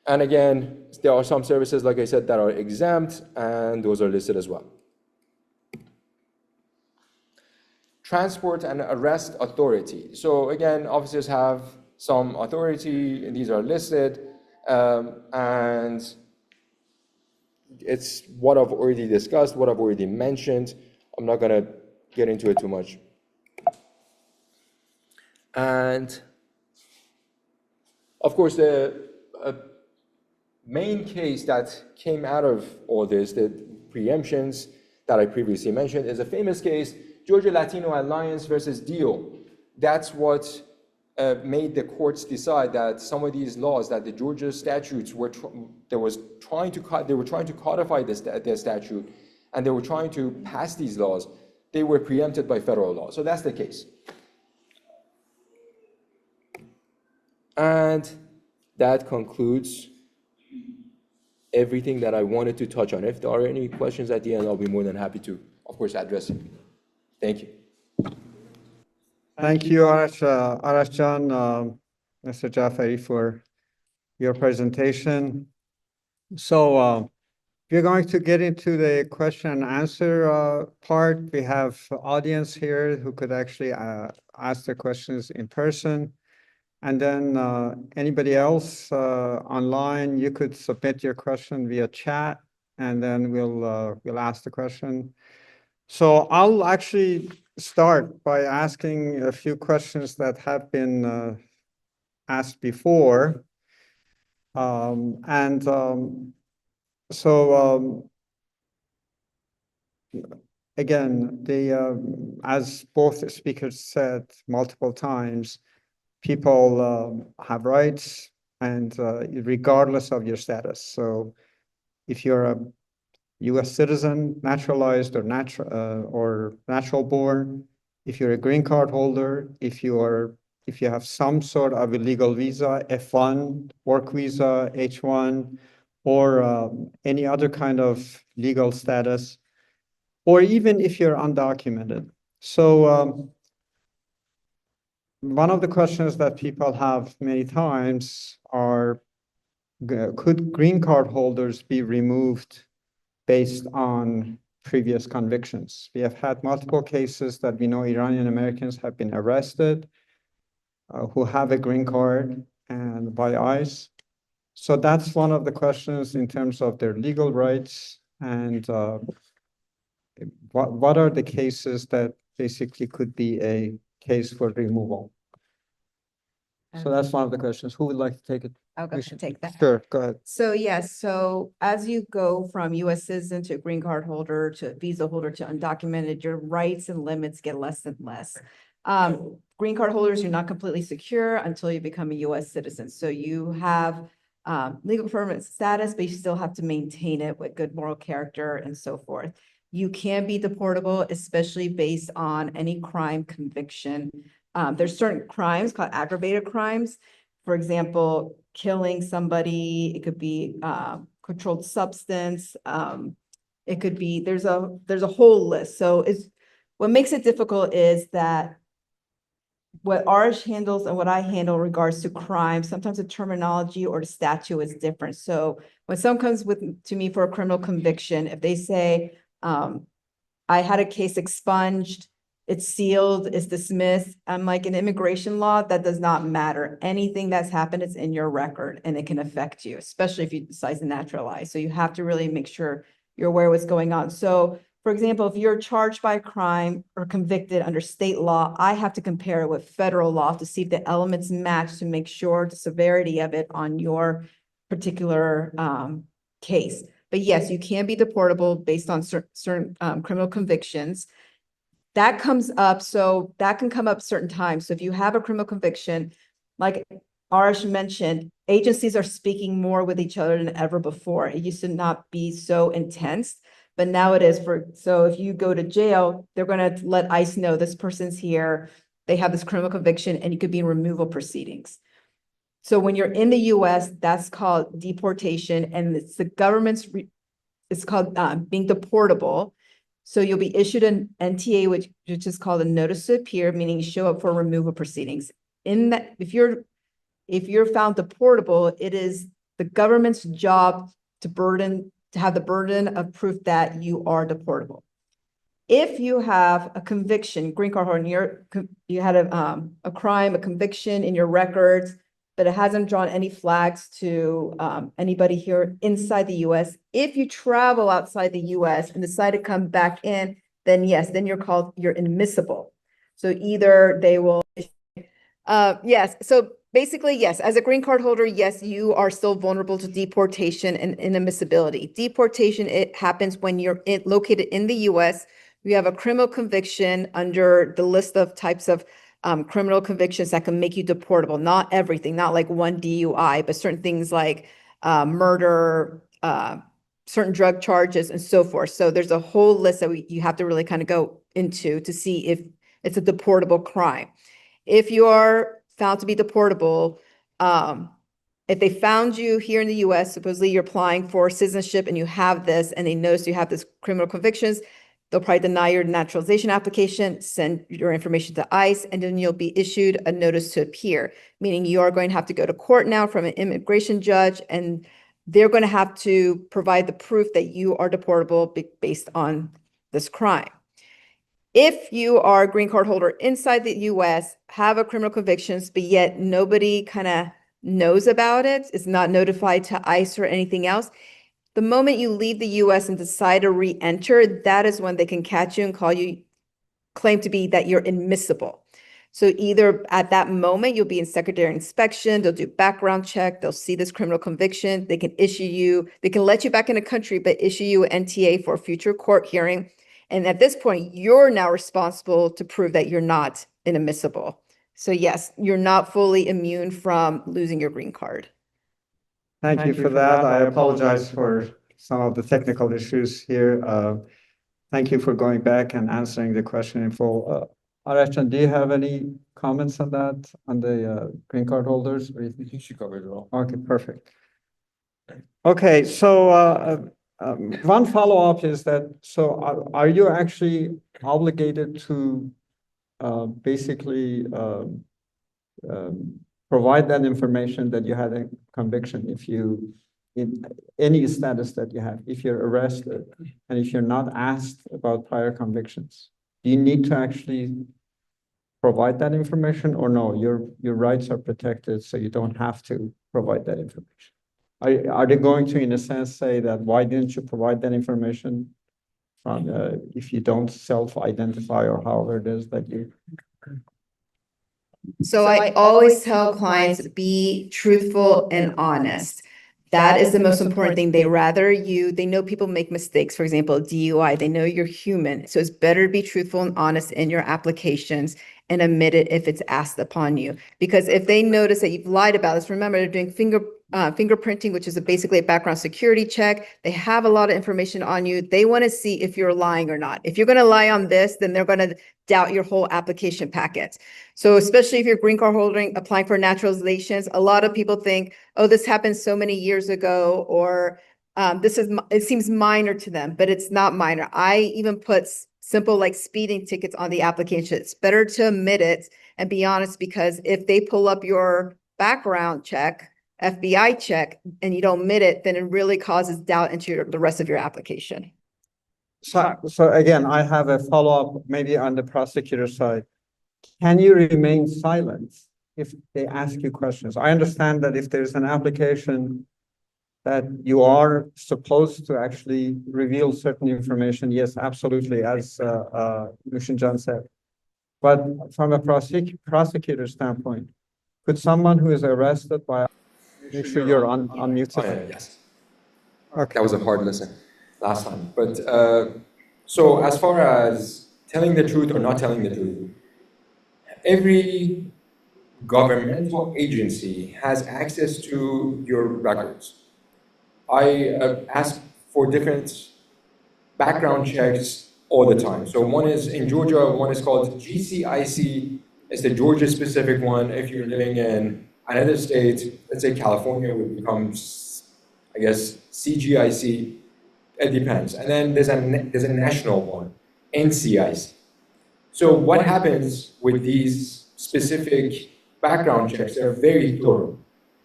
And again, there are some services, like I said, that are exempt, and those are listed as well. Transport and arrest authority. So again, officers have some authority, and these are listed, and it's what I've already discussed, what I've already mentioned. I'm not going to get into it too much. And of course, the main case that came out of all this, the preemptions that I previously mentioned, is a famous case, Georgia Latino Alliance versus Deal. That's what made the courts decide that some of these laws that the Georgia statutes were trying to codify the statute, and they were trying to pass these laws, they were preempted by federal law. So that's the case. And that concludes everything that I wanted to touch on. If there are any questions at the end, I'll be more than happy to, of course, address it. Thank you. Thank you, Arash John, Mr. Yavari, for your presentation. So we're going to get into the question and answer part. We have audience here who could actually ask their questions in person. And then anybody else online, you could submit your question via chat, and then we'll ask the question. So I'll actually start by asking a few questions that have been asked before. Again, as both speakers said multiple times, people have rights, and regardless of your status. So if you're a U.S. citizen, naturalized or natural born, if you're a green card holder, if you have some sort of a legal visa, F1, work visa, H1, or any other kind of legal status, or even if you're undocumented. So one of the questions that people have many times are, could green card holders be removed based on previous convictions? We have had multiple cases that we know Iranian Americans have been arrested who have a green card and by ICE. So that's one of the questions in terms of their legal rights, and what are the cases that basically could be a case for removal? So that's one of the questions. Who would like to take it? I'll go ahead and take that. Sure, go ahead. So yes, so as you go from US citizen to green card holder to visa holder to undocumented, your rights and limits get less and less. Green card holders, you're not completely secure until you become a US citizen. So you have legal permanent status, but you still have to maintain it with good moral character and so forth. You can be deportable, especially based on any crime conviction. There's certain crimes called aggravated crimes. For example, killing somebody, it could be controlled substance. It could be, there's a whole list. So what makes it difficult is that what Arash handles and what I handle in regards to crime, sometimes the terminology or the statute is different. So when someone comes to me for a criminal conviction, if they say, I had a case expunged, it's sealed, it's dismissed, I'm like, in immigration law, that does not matter. Anything that's happened is in your record, and it can affect you, especially if you decide to naturalize. So you have to really make sure you're aware of what's going on. So for example, if you're charged by a crime or convicted under state law, I have to compare it with federal law to see if the elements match to make sure the severity of it on your particular case. But yes, you can be deportable based on certain criminal convictions. That comes up, so that can come up certain times. So if you have a criminal conviction, like Arash mentioned, agencies are speaking more with each other than ever before. It used to not be so intense, but now it is. So if you go to jail, they're going to let ICE know this person's here, they have this criminal conviction, and you could be in removal proceedings. So when you're in the US, that's called deportation, and it's the government's, it's called being deportable. So you'll be issued an NTA, which is called a notice to appear, meaning you show up for removal proceedings. In that, if you're found deportable, it is the government's job to have the burden of proof that you are deportable. If you have a conviction, green card holder, you had a crime, a conviction in your records, but it hasn't drawn any flags to anybody here inside the US. If you travel outside the US and decide to come back in, then yes, then you're inadmissible. So either they will, yes. So basically, yes, as a green card holder, yes, you are still vulnerable to deportation and inadmissibility. Deportation, it happens when you're located in the US, you have a criminal conviction under the list of types of criminal convictions that can make you deportable. Not everything, not like one DUI, but certain things like murder, certain drug charges, and so forth. So there's a whole list that you have to really kind of go into to see if it's a deportable crime. If you are found to be deportable, if they found you here in the US, supposedly you're applying for citizenship and you have this, and they notice you have this criminal convictions, they'll probably deny your naturalization application, send your information to ICE, and then you'll be issued a notice to appear, meaning you are going to have to go to court now from an immigration judge, and they're going to have to provide the proof that you are deportable based on this crime. If you are a green card holder inside the US, have a criminal convictions, but yet nobody kind of knows about it, is not notified to ICE or anything else, the moment you leave the US and decide to re-enter, that is when they can catch you and claim to be that you're admissible. So either at that moment, you'll be in secondary inspection, they'll do background check, they'll see this criminal conviction, they can let you back in the country, but issue you an NTA for a future court hearing. And at this point, you're now responsible to prove that you're not inadmissible. So yes, you're not fully immune from losing your green card. Thank you for that. I apologize for some of the technical issues here. Thank you for going back and answering the question in full. Arash, do you have any comments on that, on the green card holders? Or you think she covered it all? Okay, perfect. Okay, so one follow-up is that, so are you actually obligated to basically provide that information that you had a conviction if you, in any status that you have, if you're arrested and if you're not asked about prior convictions? Do you need to actually provide that information, or no, your rights are protected, so you don't have to provide that information? Are they going to, in a sense, say that why didn't you provide that information from, if you don't self-identify or however it is that you? So I always tell clients, be truthful and honest. That is the most important thing. They know people make mistakes. For example, DUI, they know you're human. So it's better to be truthful and honest in your applications and admit it if it's asked upon you. Because if they notice that you've lied about this, remember they're doing fingerprinting, which is basically a background security check. They have a lot of information on you. They want to see if you're lying or not. If you're going to lie on this, then they're going to doubt your whole application packet. So especially if you're green card holding, applying for naturalizations, a lot of people think, oh, this happened so many years ago, or it seems minor to them, but it's not minor. I even put simple like speeding tickets on the application. It's better to admit it and be honest, because if they pull up your background check, FBI check, and you don't admit it, then it really causes doubt into the rest of your application. So again, I have a follow-up maybe on the prosecutor side. Can you remain silent if they ask you questions? I understand that if there's an application that you are supposed to actually reveal certain information, yes, absolutely, as Nooshin John said. But from a prosecutor standpoint, could someone who is arrested by, make sure you're unmuted. Yes. Okay. That was a hard lesson last time. But so as far as telling the truth or not telling the truth, every governmental agency has access to your records. I ask for different background checks all the time. So one is in Georgia, one is called GCIC. It's the Georgia specific one. If you're living in another state, let's say California would become, I guess, CGIC. It depends. And then there's a national one, NCIC. So what happens with these specific background checks? They're very thorough.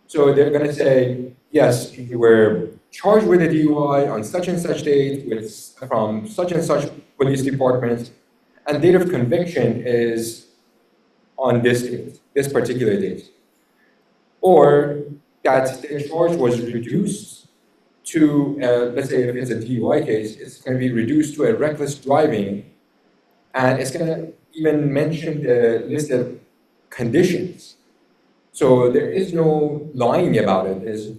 So they're going to say, yes, you were charged with a DUI on such and such date from such and such police department, and date of conviction is on this date, this particular date. Or that the charge was reduced to, let's say if it's a DUI case, it's going to be reduced to a reckless driving, and it's going to even mention the list of conditions. So there is no lying about it.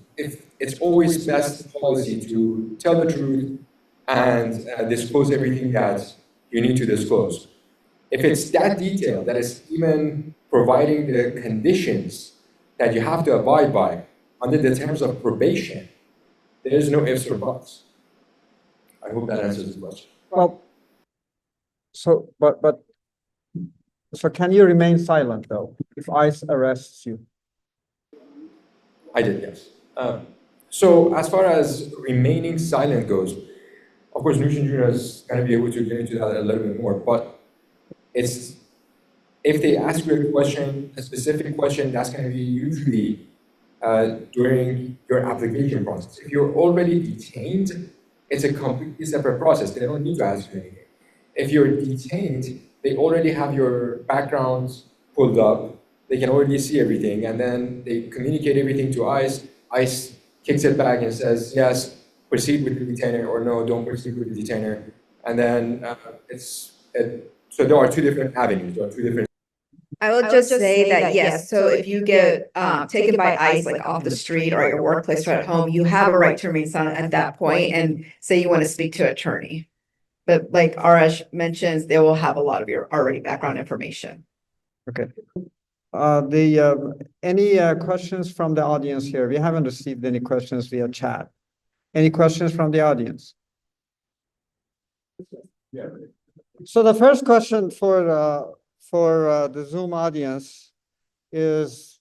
It's always best policy to tell the truth and disclose everything that you need to disclose. If it's that detailed, that is even providing the conditions that you have to abide by under the terms of probation, there is no ifs or buts. I hope that answers the question. Well, so, so can you remain silent though, if ICE arrests you? I did, yes. So as far as remaining silent goes, of course, Nooshin Jr. is going to be able to get into that a little bit more, but it's, if they ask you a question, a specific question, that's going to be usually during your application process. If you're already detained, it's a completely separate process. They don't need to ask you anything. If you're detained, they already have your background pulled up. They can already see everything, and then they communicate everything to ICE. ICE kicks it back and says, yes, proceed with the detainer, or no, don't proceed with the detainer. And then so there are two different avenues, there are two different. I will just say that, yes, so if you get taken by ICE, like off the street or at your workplace or at home, you have a right to remain silent at that point and say you want to speak to an attorney. But like Arash mentions, they will have a lot of your already background information. Okay. Any questions from the audience here? We haven't received any questions via chat. Any questions from the audience? Yeah. So the first question for the Zoom audience is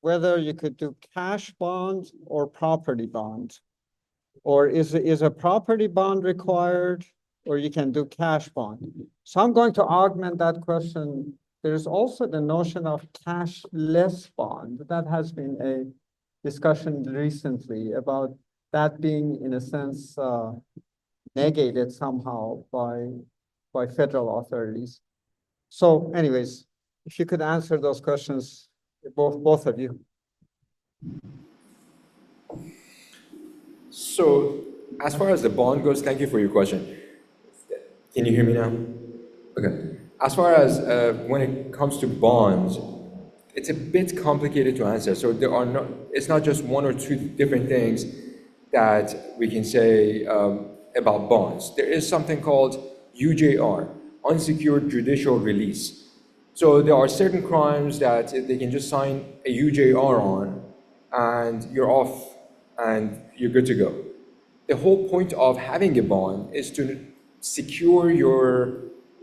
whether you could do cash bond or property bond, or is a property bond required, or you can do cash bond. So I'm going to augment that question. There's also the notion of cashless bond. That has been a discussion recently about that being, in a sense, negated somehow by federal authorities. So anyways, if you could answer those questions, both of you. So as far as the bond goes, thank you for your question. Can you hear me now? Okay. As far as when it comes to bonds, it's a bit complicated to answer. So it's not just one or two different things that we can say about bonds. There is something called UJR, unsecured judicial release. So there are certain crimes that they can just sign a UJR on and you're off and you're good to go. The whole point of having a bond is to secure your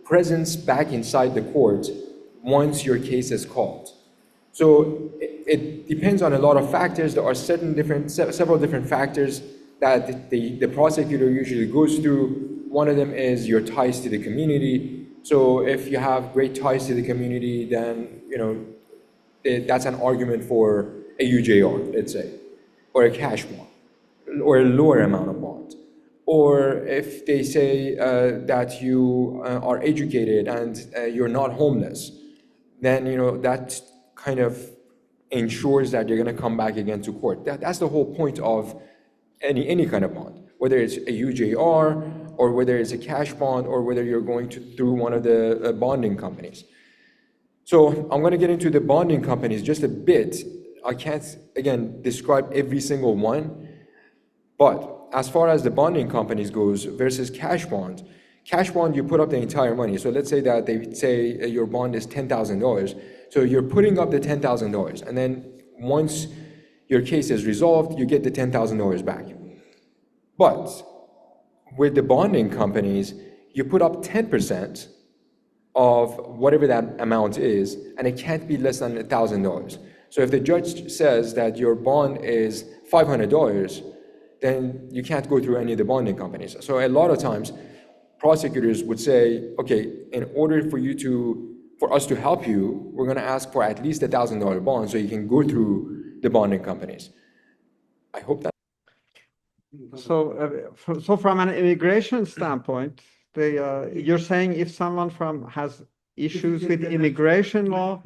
presence back inside the court once your case is called. So it depends on a lot of factors. There are several different factors that the prosecutor usually goes through. One of them is your ties to the community. So if you have great ties to the community, then that's an argument for a UJR, let's say, or a cash bond, or a lower amount of bond. Or if they say that you are educated and you're not homeless, then that kind of ensures that you're going to come back again to court. That's the whole point of any kind of bond, whether it's a UJR or whether it's a cash bond or whether you're going through one of the bonding companies. So I'm going to get into the bonding companies just a bit. I can't, again, describe every single one, But as far as the bonding companies goes versus cash bond, you put up the entire money. So let's say that they say your bond is $10,000. So you're putting up the $10,000, and then once your case is resolved, you get the $10,000 back. But with the bonding companies, you put up 10% of whatever that amount is, and it can't be less than $1,000. So if the judge says that your bond is $500, then you can't go through any of the bonding companies. So a lot of times, prosecutors would say, okay, in order for us to help you, we're gonna ask for at least $1,000 bond so you can go through the bonding companies. I hope that. So, so from an immigration standpoint, you're saying if someone has issues with immigration law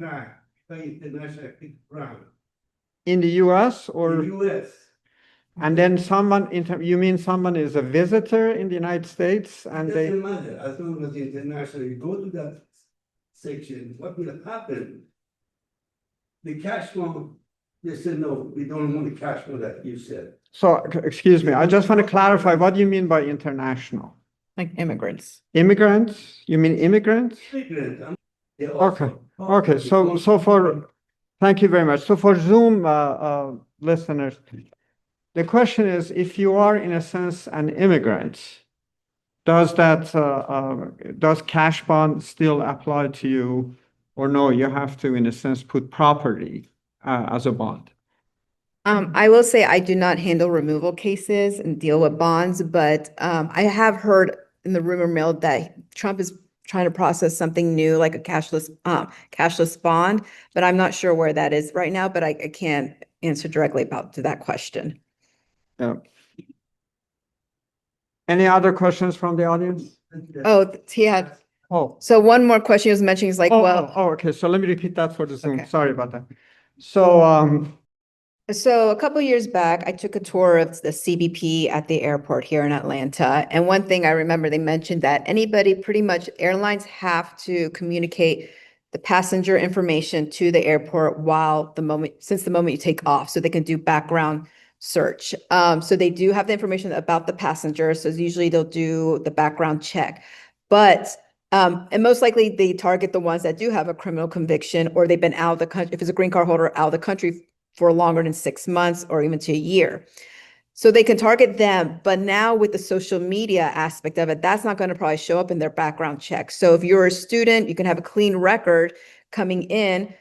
in the U.S. or U.S. and then you mean someone is a visitor in the United States and It they doesn't matter, as long as international, you go to that section, what will happen? The cash loan, they said, no, we don't want the cash flow that you said. So, excuse me, I just want to clarify, what do you mean by international? Like immigrants. Immigrants? You mean immigrants? Immigrant, they Okay, also- okay, thank you very much. So for Zoom listeners, the question is, if you are in a sense an immigrant, does cash bond still apply to you? Or no, you have to, in a sense, put property as a bond? I will say I do not handle removal cases and deal with bonds, but I have heard in the rumor mill that Trump is trying to process something new, like a cashless bond, but I'm not sure where that is right now, but I can't answer directly to that question. Yeah. Any other questions from the audience? Oh, he had, Oh. so one more question he was mentioning is like, Okay. So let me repeat that for the Zoom. Okay. Sorry about that. So, a couple of years back, I took a tour of the CBP at the airport here in Atlanta. And one thing I remember, they mentioned that pretty much airlines have to communicate the passenger information to the airport since the moment you take off, so they can do background search. So they do have the information about the passenger. So usually they'll do the background check. But and most likely they target the ones that do have a criminal conviction, or they've been out of the country, if it's a green card holder, out of the country for longer than 6 months or even to a year. So they can target them. But now with the social media aspect of it, that's not going to probably show up in their background check. So if you're a student, you can have a clean record coming in,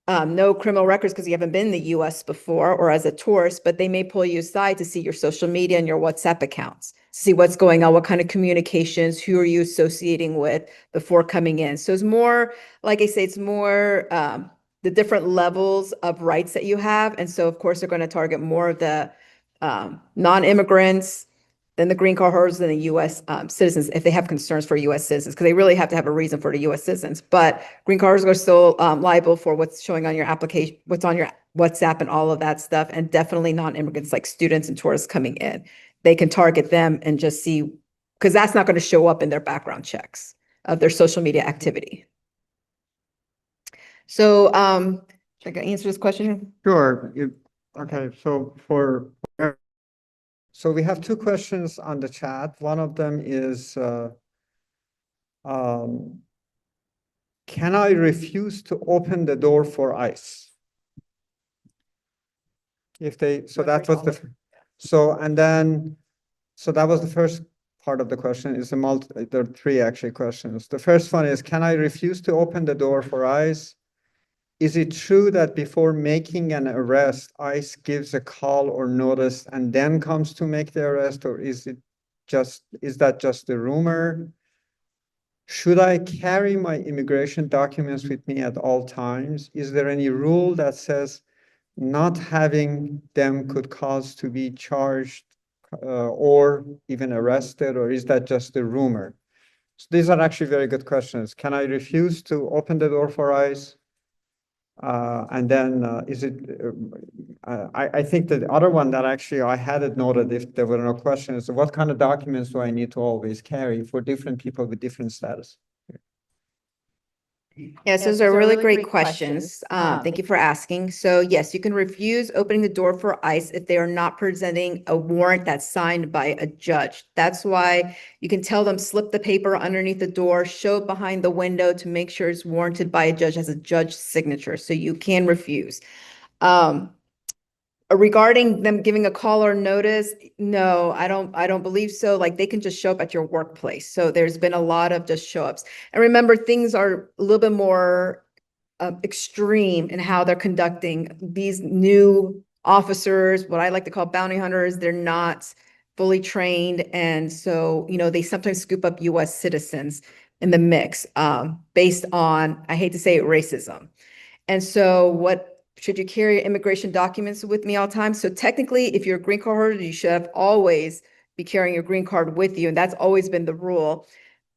no criminal records because you haven't been in the US before or as a tourist, but they may pull you aside to see your social media and your WhatsApp accounts, see what's going on, what kind of communications, who are you associating with before coming in. So it's more, like I say, it's more the different levels of rights that you have. And so, of course, they're going to target more of the non-immigrants than the green card holders than the U.S. Citizens, if they have concerns for U.S. citizens, because they really have to have a reason for the U.S. citizens. But green card holders are still liable for what's showing on your application, what's on your WhatsApp and all of that stuff. And definitely non-immigrants like students and tourists coming in. They can target them and just see, because that's not going to show up in their background checks of their social media activity. So, should I answer this question? sure. Okay. So we have two questions on the chat. One of them is, can I refuse to open the door for ICE? So that was the first part of the question. There are three actually questions. The first one is, can I refuse to open the door for ICE? Is it true that before making an arrest, ICE gives a call or notice and then comes to make the arrest, or is that just a rumor? Should I carry my immigration documents with me at all times? Is there any rule that says not having them could cause to be charged or even arrested, or is that just a rumor? So these are actually very good questions. Can I refuse to open the door for ICE? And then I think that the other one that actually I had it noted, if there were no questions, what kind of documents do I need to always carry for different people with different status? Yes, those are really great questions. Thank you for asking. So yes, you can refuse opening the door for ICE if they are not presenting a warrant that's signed by a judge. That's why you can tell them, slip the paper underneath the door, show it behind the window to make sure it's warranted by a judge, has a judge signature, so you can refuse. Regarding them giving a call or notice, no, I don't believe so. Like, they can just show up at your workplace. So there's been a lot of just show ups. And remember, things are a little bit more extreme in how they're conducting these new officers, what I like to call bounty hunters. They're not fully trained. And so, they sometimes scoop up US citizens in the mix, based on, I hate to say it, racism. And so should you carry immigration documents with me all the time? So technically, if you're a green card holder, you should have always be carrying your green card with you. And that's always been the rule.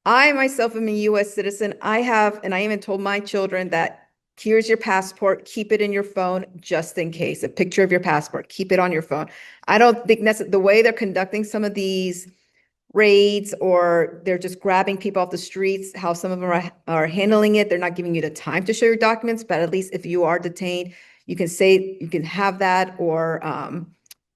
I myself am a US citizen. And I even told my children that here's your passport, keep it in your phone just in case. A picture of your passport, keep it on your phone. I don't think the way they're conducting some of these raids, or they're just grabbing people off the streets, how some of them are handling it. They're not giving you the time to show your documents, but at least if you are detained, you can have that, or,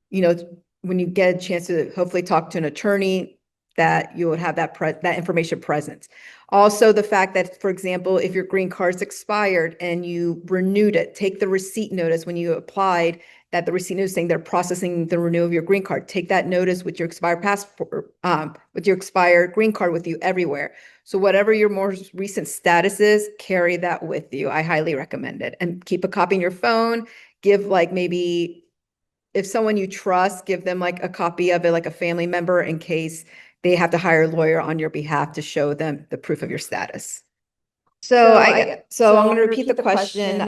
when you get a chance to hopefully talk to an attorney, that you would have that information present. Also, the fact that, for example, if your green card's expired and you renewed it, take the receipt notice when you applied, that the receipt notice saying they're processing the renewal of your green card. Take that notice with your expired passport, with your expired green card with you everywhere. So whatever your most recent status is, carry that with you. I highly recommend it. And keep a copy in your phone. Give, like, maybe if someone you trust, give them like a copy of it, like a family member, in case they have to hire a lawyer on your behalf to show them the proof of your status. So I'm going to repeat the question.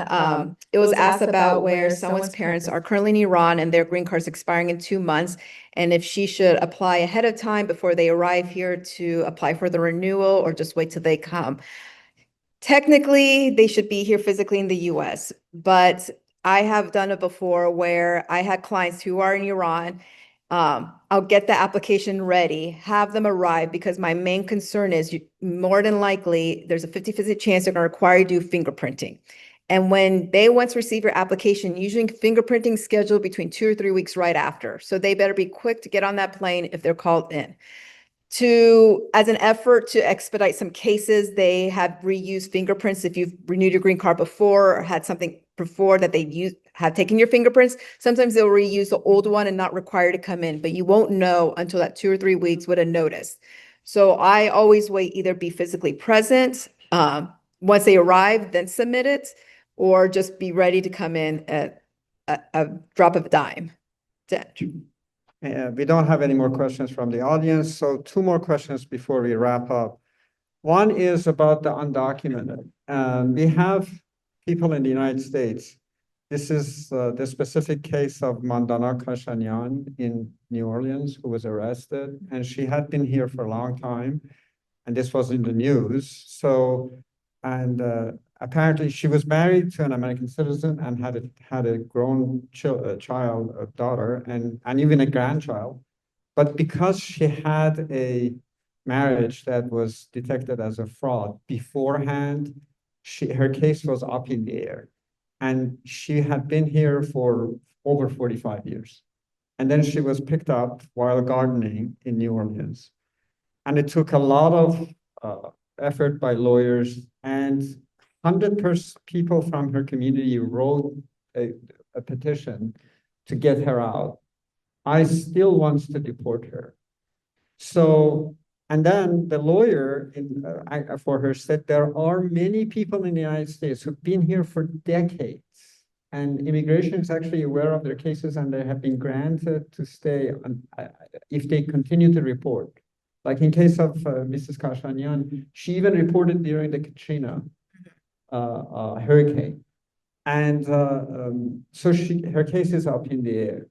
It was asked about where someone's parents are currently in Iran and their green card is expiring in 2 months, and if she should apply ahead of time before they arrive here to apply for the renewal, or just wait till they come. Technically, they should be here physically in the US, but I have done it before where I had clients who are in Iran. I'll get the application ready, have them arrive, because my main concern is more than likely there's a 50-50 chance they're going to require you to do fingerprinting. And when they once receive your application, usually fingerprinting is scheduled between 2 or 3 weeks right after. So they better be quick to get on that plane if they're called in. As an effort to expedite some cases, they have reused fingerprints. If you've renewed your green card before or had something before that have taken your fingerprints, sometimes they'll reuse the old one and not require to come in, but you won't know until that 2 or 3 weeks with a notice. So I always wait, either be physically present, once they arrive, then submit it, or just be ready to come in at a drop of a dime. We don't have any more questions from the audience, so 2 more questions before we wrap up. One is about the undocumented. We have people in the United States. This is the specific case of Mandana Kashanian in New Orleans, who was arrested, and she had been here for a long time, and this was in the news. Apparently she was married to an American citizen and had a grown child, a daughter, and even a grandchild. But because she had a marriage that was detected as a fraud beforehand, her case was up in the air. And she had been here for over 45 years. And then she was picked up while gardening in New Orleans. And it took a lot of effort by lawyers, and 100 people from her community wrote a petition to get her out. ICE still wants to deport her. So, and then the lawyer for her said, there are many people in the United States who've been here for decades, and immigration is actually aware of their cases, and they have been granted to stay if they continue to report. Like in case of Mrs. Kashanian, she even reported during the Katrina hurricane. And so her case is up in the air.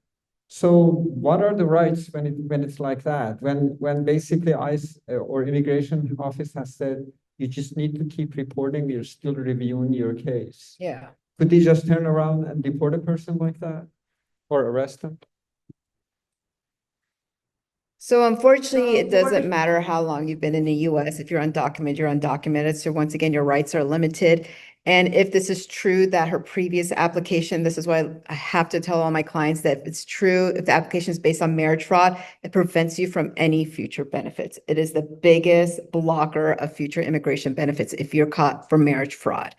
So what are the rights when it's like that? When basically ICE or immigration office has said, you just need to keep reporting, we're still reviewing your case. Yeah. Could they just turn around and deport a person like that or arrest them? So unfortunately, it doesn't matter how long you've been in the US. If you're undocumented, you're undocumented. So once again, your rights are limited. And if this is true that her previous application, this is why I have to tell all my clients that if it's true, if the application is based on marriage fraud, it prevents you from any future benefits. It is the biggest blocker of future immigration benefits if you're caught for marriage fraud.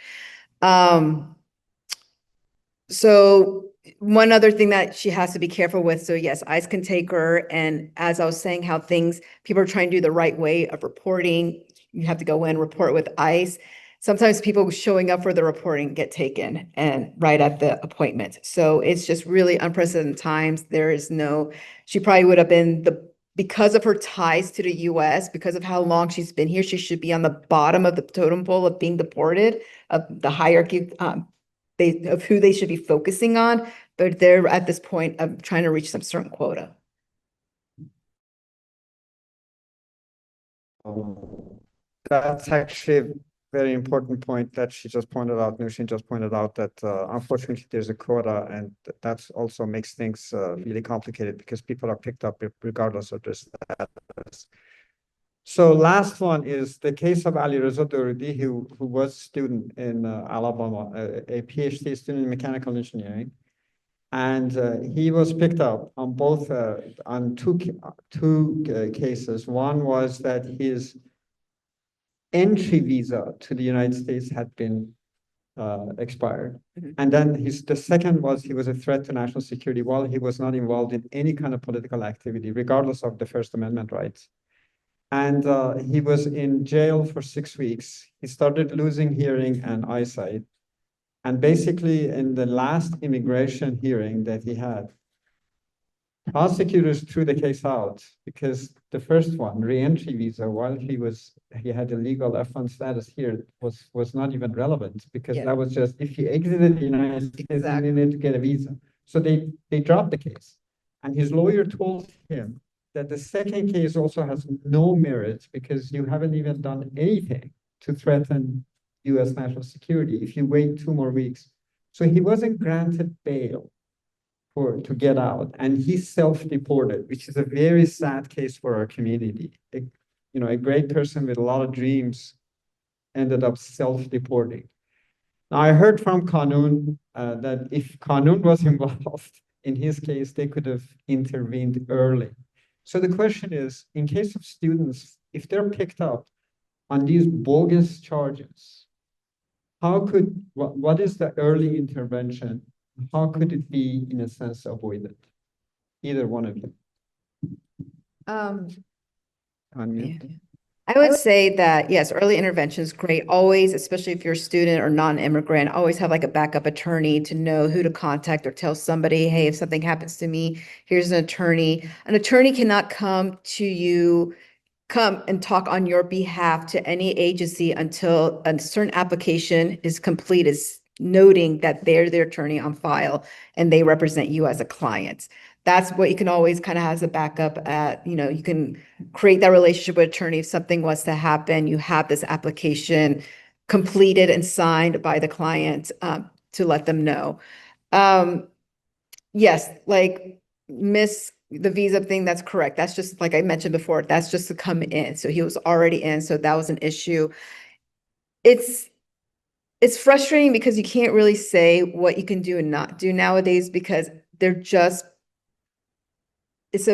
So one other thing that she has to be careful with. So yes, ICE can take her. And as I was saying, how people are trying to do the right way of reporting. You have to go in, report with ICE. Sometimes people showing up for the reporting get taken and right at the appointment. So it's just really unprecedented times. She probably would have been because of her ties to the US, because of how long she's been here, she should be on the bottom of the totem pole of being deported, of the hierarchy, of who they should be focusing on, but they're at this point of trying to reach some certain quota. That's actually a very important point that she just pointed out. Nooshin just pointed out that unfortunately there's a quota, and that also makes things really complicated because people are picked up regardless of their status. So last one is the case of Ali Reza Dorudi, who was a student in Alabama, a PhD student in mechanical engineering. And he was picked up on two cases. One was that his entry visa to the United States had been expired. Mhm. And then the second was he was a threat to national security while he was not involved in any kind of political activity, regardless of the First Amendment rights. And he was in jail for 6 weeks. He started losing hearing and eyesight. And basically, in the last immigration hearing that he had, prosecutors threw the case out because the first one, re-entry visa, while he had a legal F1 status here, was not even relevant because Yeah. that was just if he exited the United States, Exactly. he needed to get a visa. So they dropped the case. And his lawyer told him that the second case also has no merit because you haven't even done anything to threaten US national security if you wait 2 more weeks. So he wasn't granted bail to get out, and he self-deported, which is a very sad case for our community. A great person with a lot of dreams ended up self-deporting. Now, I heard from Kanoon that if Kanoon was involved in his case, they could have intervened early. So the question is, in case of students, if they're picked up on these bogus charges, what is the early intervention? How could it be, in a sense, avoided? Either one of you. Unmute. Yeah. I would say that, yes, early intervention is great. Always, especially if you're a student or non-immigrant, always have like a backup attorney to know who to contact or tell somebody, hey, if something happens to me, here's an attorney. An attorney cannot come and talk on your behalf to any agency until a certain application is complete, is noting that they're their attorney on file and they represent you as a client. That's what you can always kind of have as a backup you can create that relationship with attorney. If something was to happen, you have this application completed and signed by the client to let them know. Yes, like the visa thing, that's correct. That's just like I mentioned before, that's just to come in. So he was already in, so that was an issue. It's frustrating because you can't really say what you can do and not do nowadays because they're just it's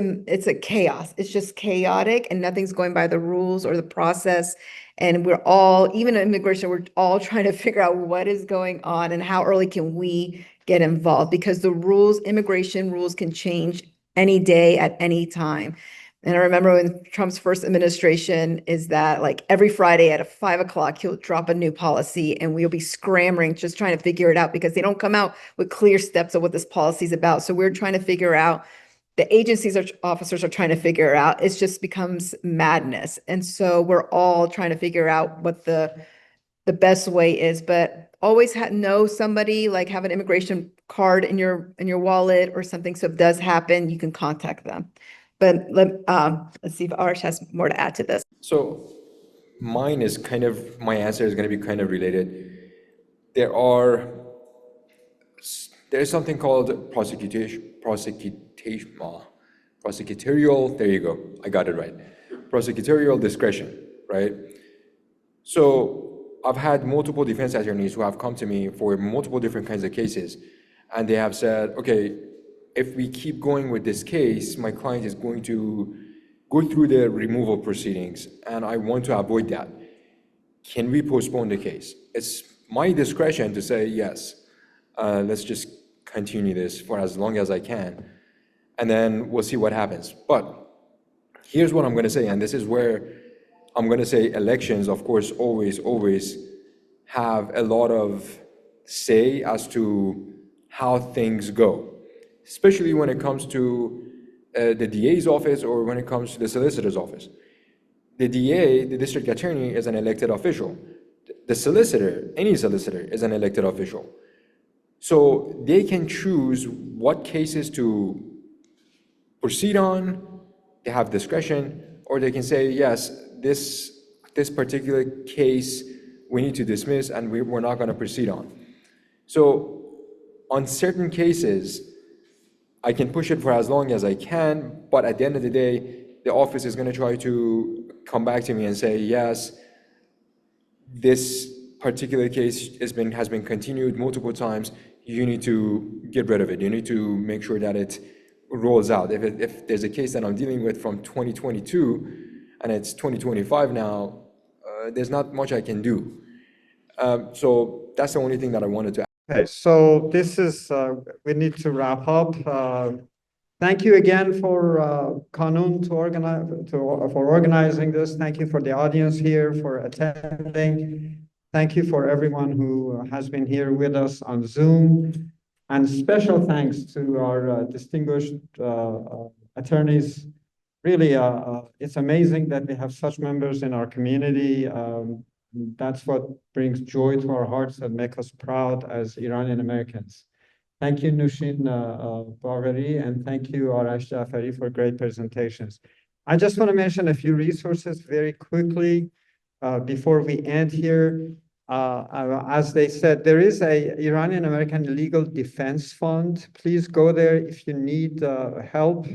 a chaos. It's just chaotic and nothing's going by the rules or the process. And we're all, even in immigration, we're all trying to figure out what is going on and how early can we get involved because immigration rules can change any day at any time. And I remember when Trump's first administration is that like every Friday at 5 o'clock, he'll drop a new policy and we'll be scrambling, just trying to figure it out because they don't come out with clear steps of what this policy is about. So we're trying to figure out the officers are trying to figure out, it just becomes madness. And so we're all trying to figure out what the best way is, but always know somebody, like have an immigration card in your wallet or something. So if it does happen, you can contact them. But let's see if Arash has more to add to this. So my answer is going to be kind of related. There is something called prosecution prosecutorial, there you go, I got it right. Prosecutorial discretion, right? So I've had multiple defense attorneys who have come to me for multiple different kinds of cases, and they have said, okay, if we keep going with this case, my client is going to go through the removal proceedings, and I want to avoid that. Can we postpone the case? It's my discretion to say, yes, let's just continue this for as long as I can, and then we'll see what happens. But here's what I'm going to say, and this is where I'm going to say elections, of course, always have a lot of say as to how things go, especially when it comes to the DA's office or when it comes to the solicitor's office. The DA, the district attorney, is an elected official. The solicitor, any solicitor, is an elected official. So they can choose what cases to proceed on, they have discretion, or they can say, yes, this particular case we need to dismiss and we're not going to proceed on. So on certain cases, I can push it for as long as I can, but at the end of the day, the office is going to try to come back to me and say, yes, this particular case has been continued multiple times. You need to get rid of it. You need to make sure that it rolls out. If there's a case that I'm dealing with from 2022 and it's 2025 now, there's not much I can do. So that's the only thing that I wanted to add. Okay, so this is, we need to wrap up. Thank you again for Kanoon for organizing this. Thank you for the audience here for attending. Thank you for everyone who has been here with us on Zoom. And special thanks to our distinguished attorneys. Really, it's amazing that we have such members in our community. That's what brings joy to our hearts and make us proud as Iranian Americans. Thank you, Nooshin Bagheri, and thank you, Arash Yavari, for great presentations. I just want to mention a few resources very quickly before we end here. As they said, there is a Iranian American Legal Defense Fund. Please go there if you need help.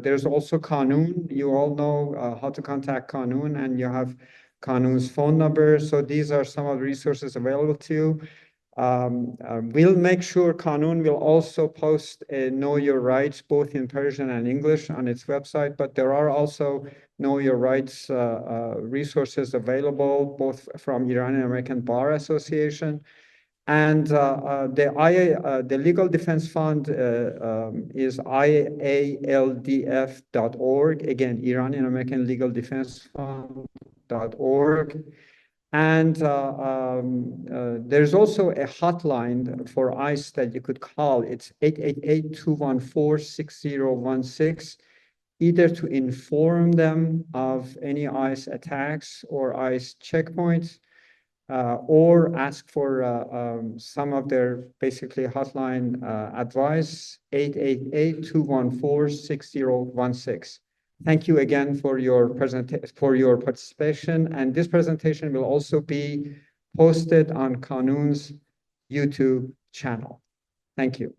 There's also Kanoon. You all know how to contact Kanoon, and you have Kanoon's phone number. So these are some of the resources available to you. We'll make sure Kanoon will also post a Know Your Rights, both in Persian and English, on its website, but there are also Know Your Rights resources available, both from Iranian American Bar Association. And the Legal Defense Fund is ialdf.org. Again, Iranian American Legal Defense Fund.org. And there's also a hotline for ICE that you could call. It's 888-214-6016, either to inform them of any ICE attacks or ICE checkpoints, or ask for some of their basically hotline advice, 888-214-6016. Thank you again for your participation, and this presentation will also be posted on Kanoon's YouTube channel. Thank you.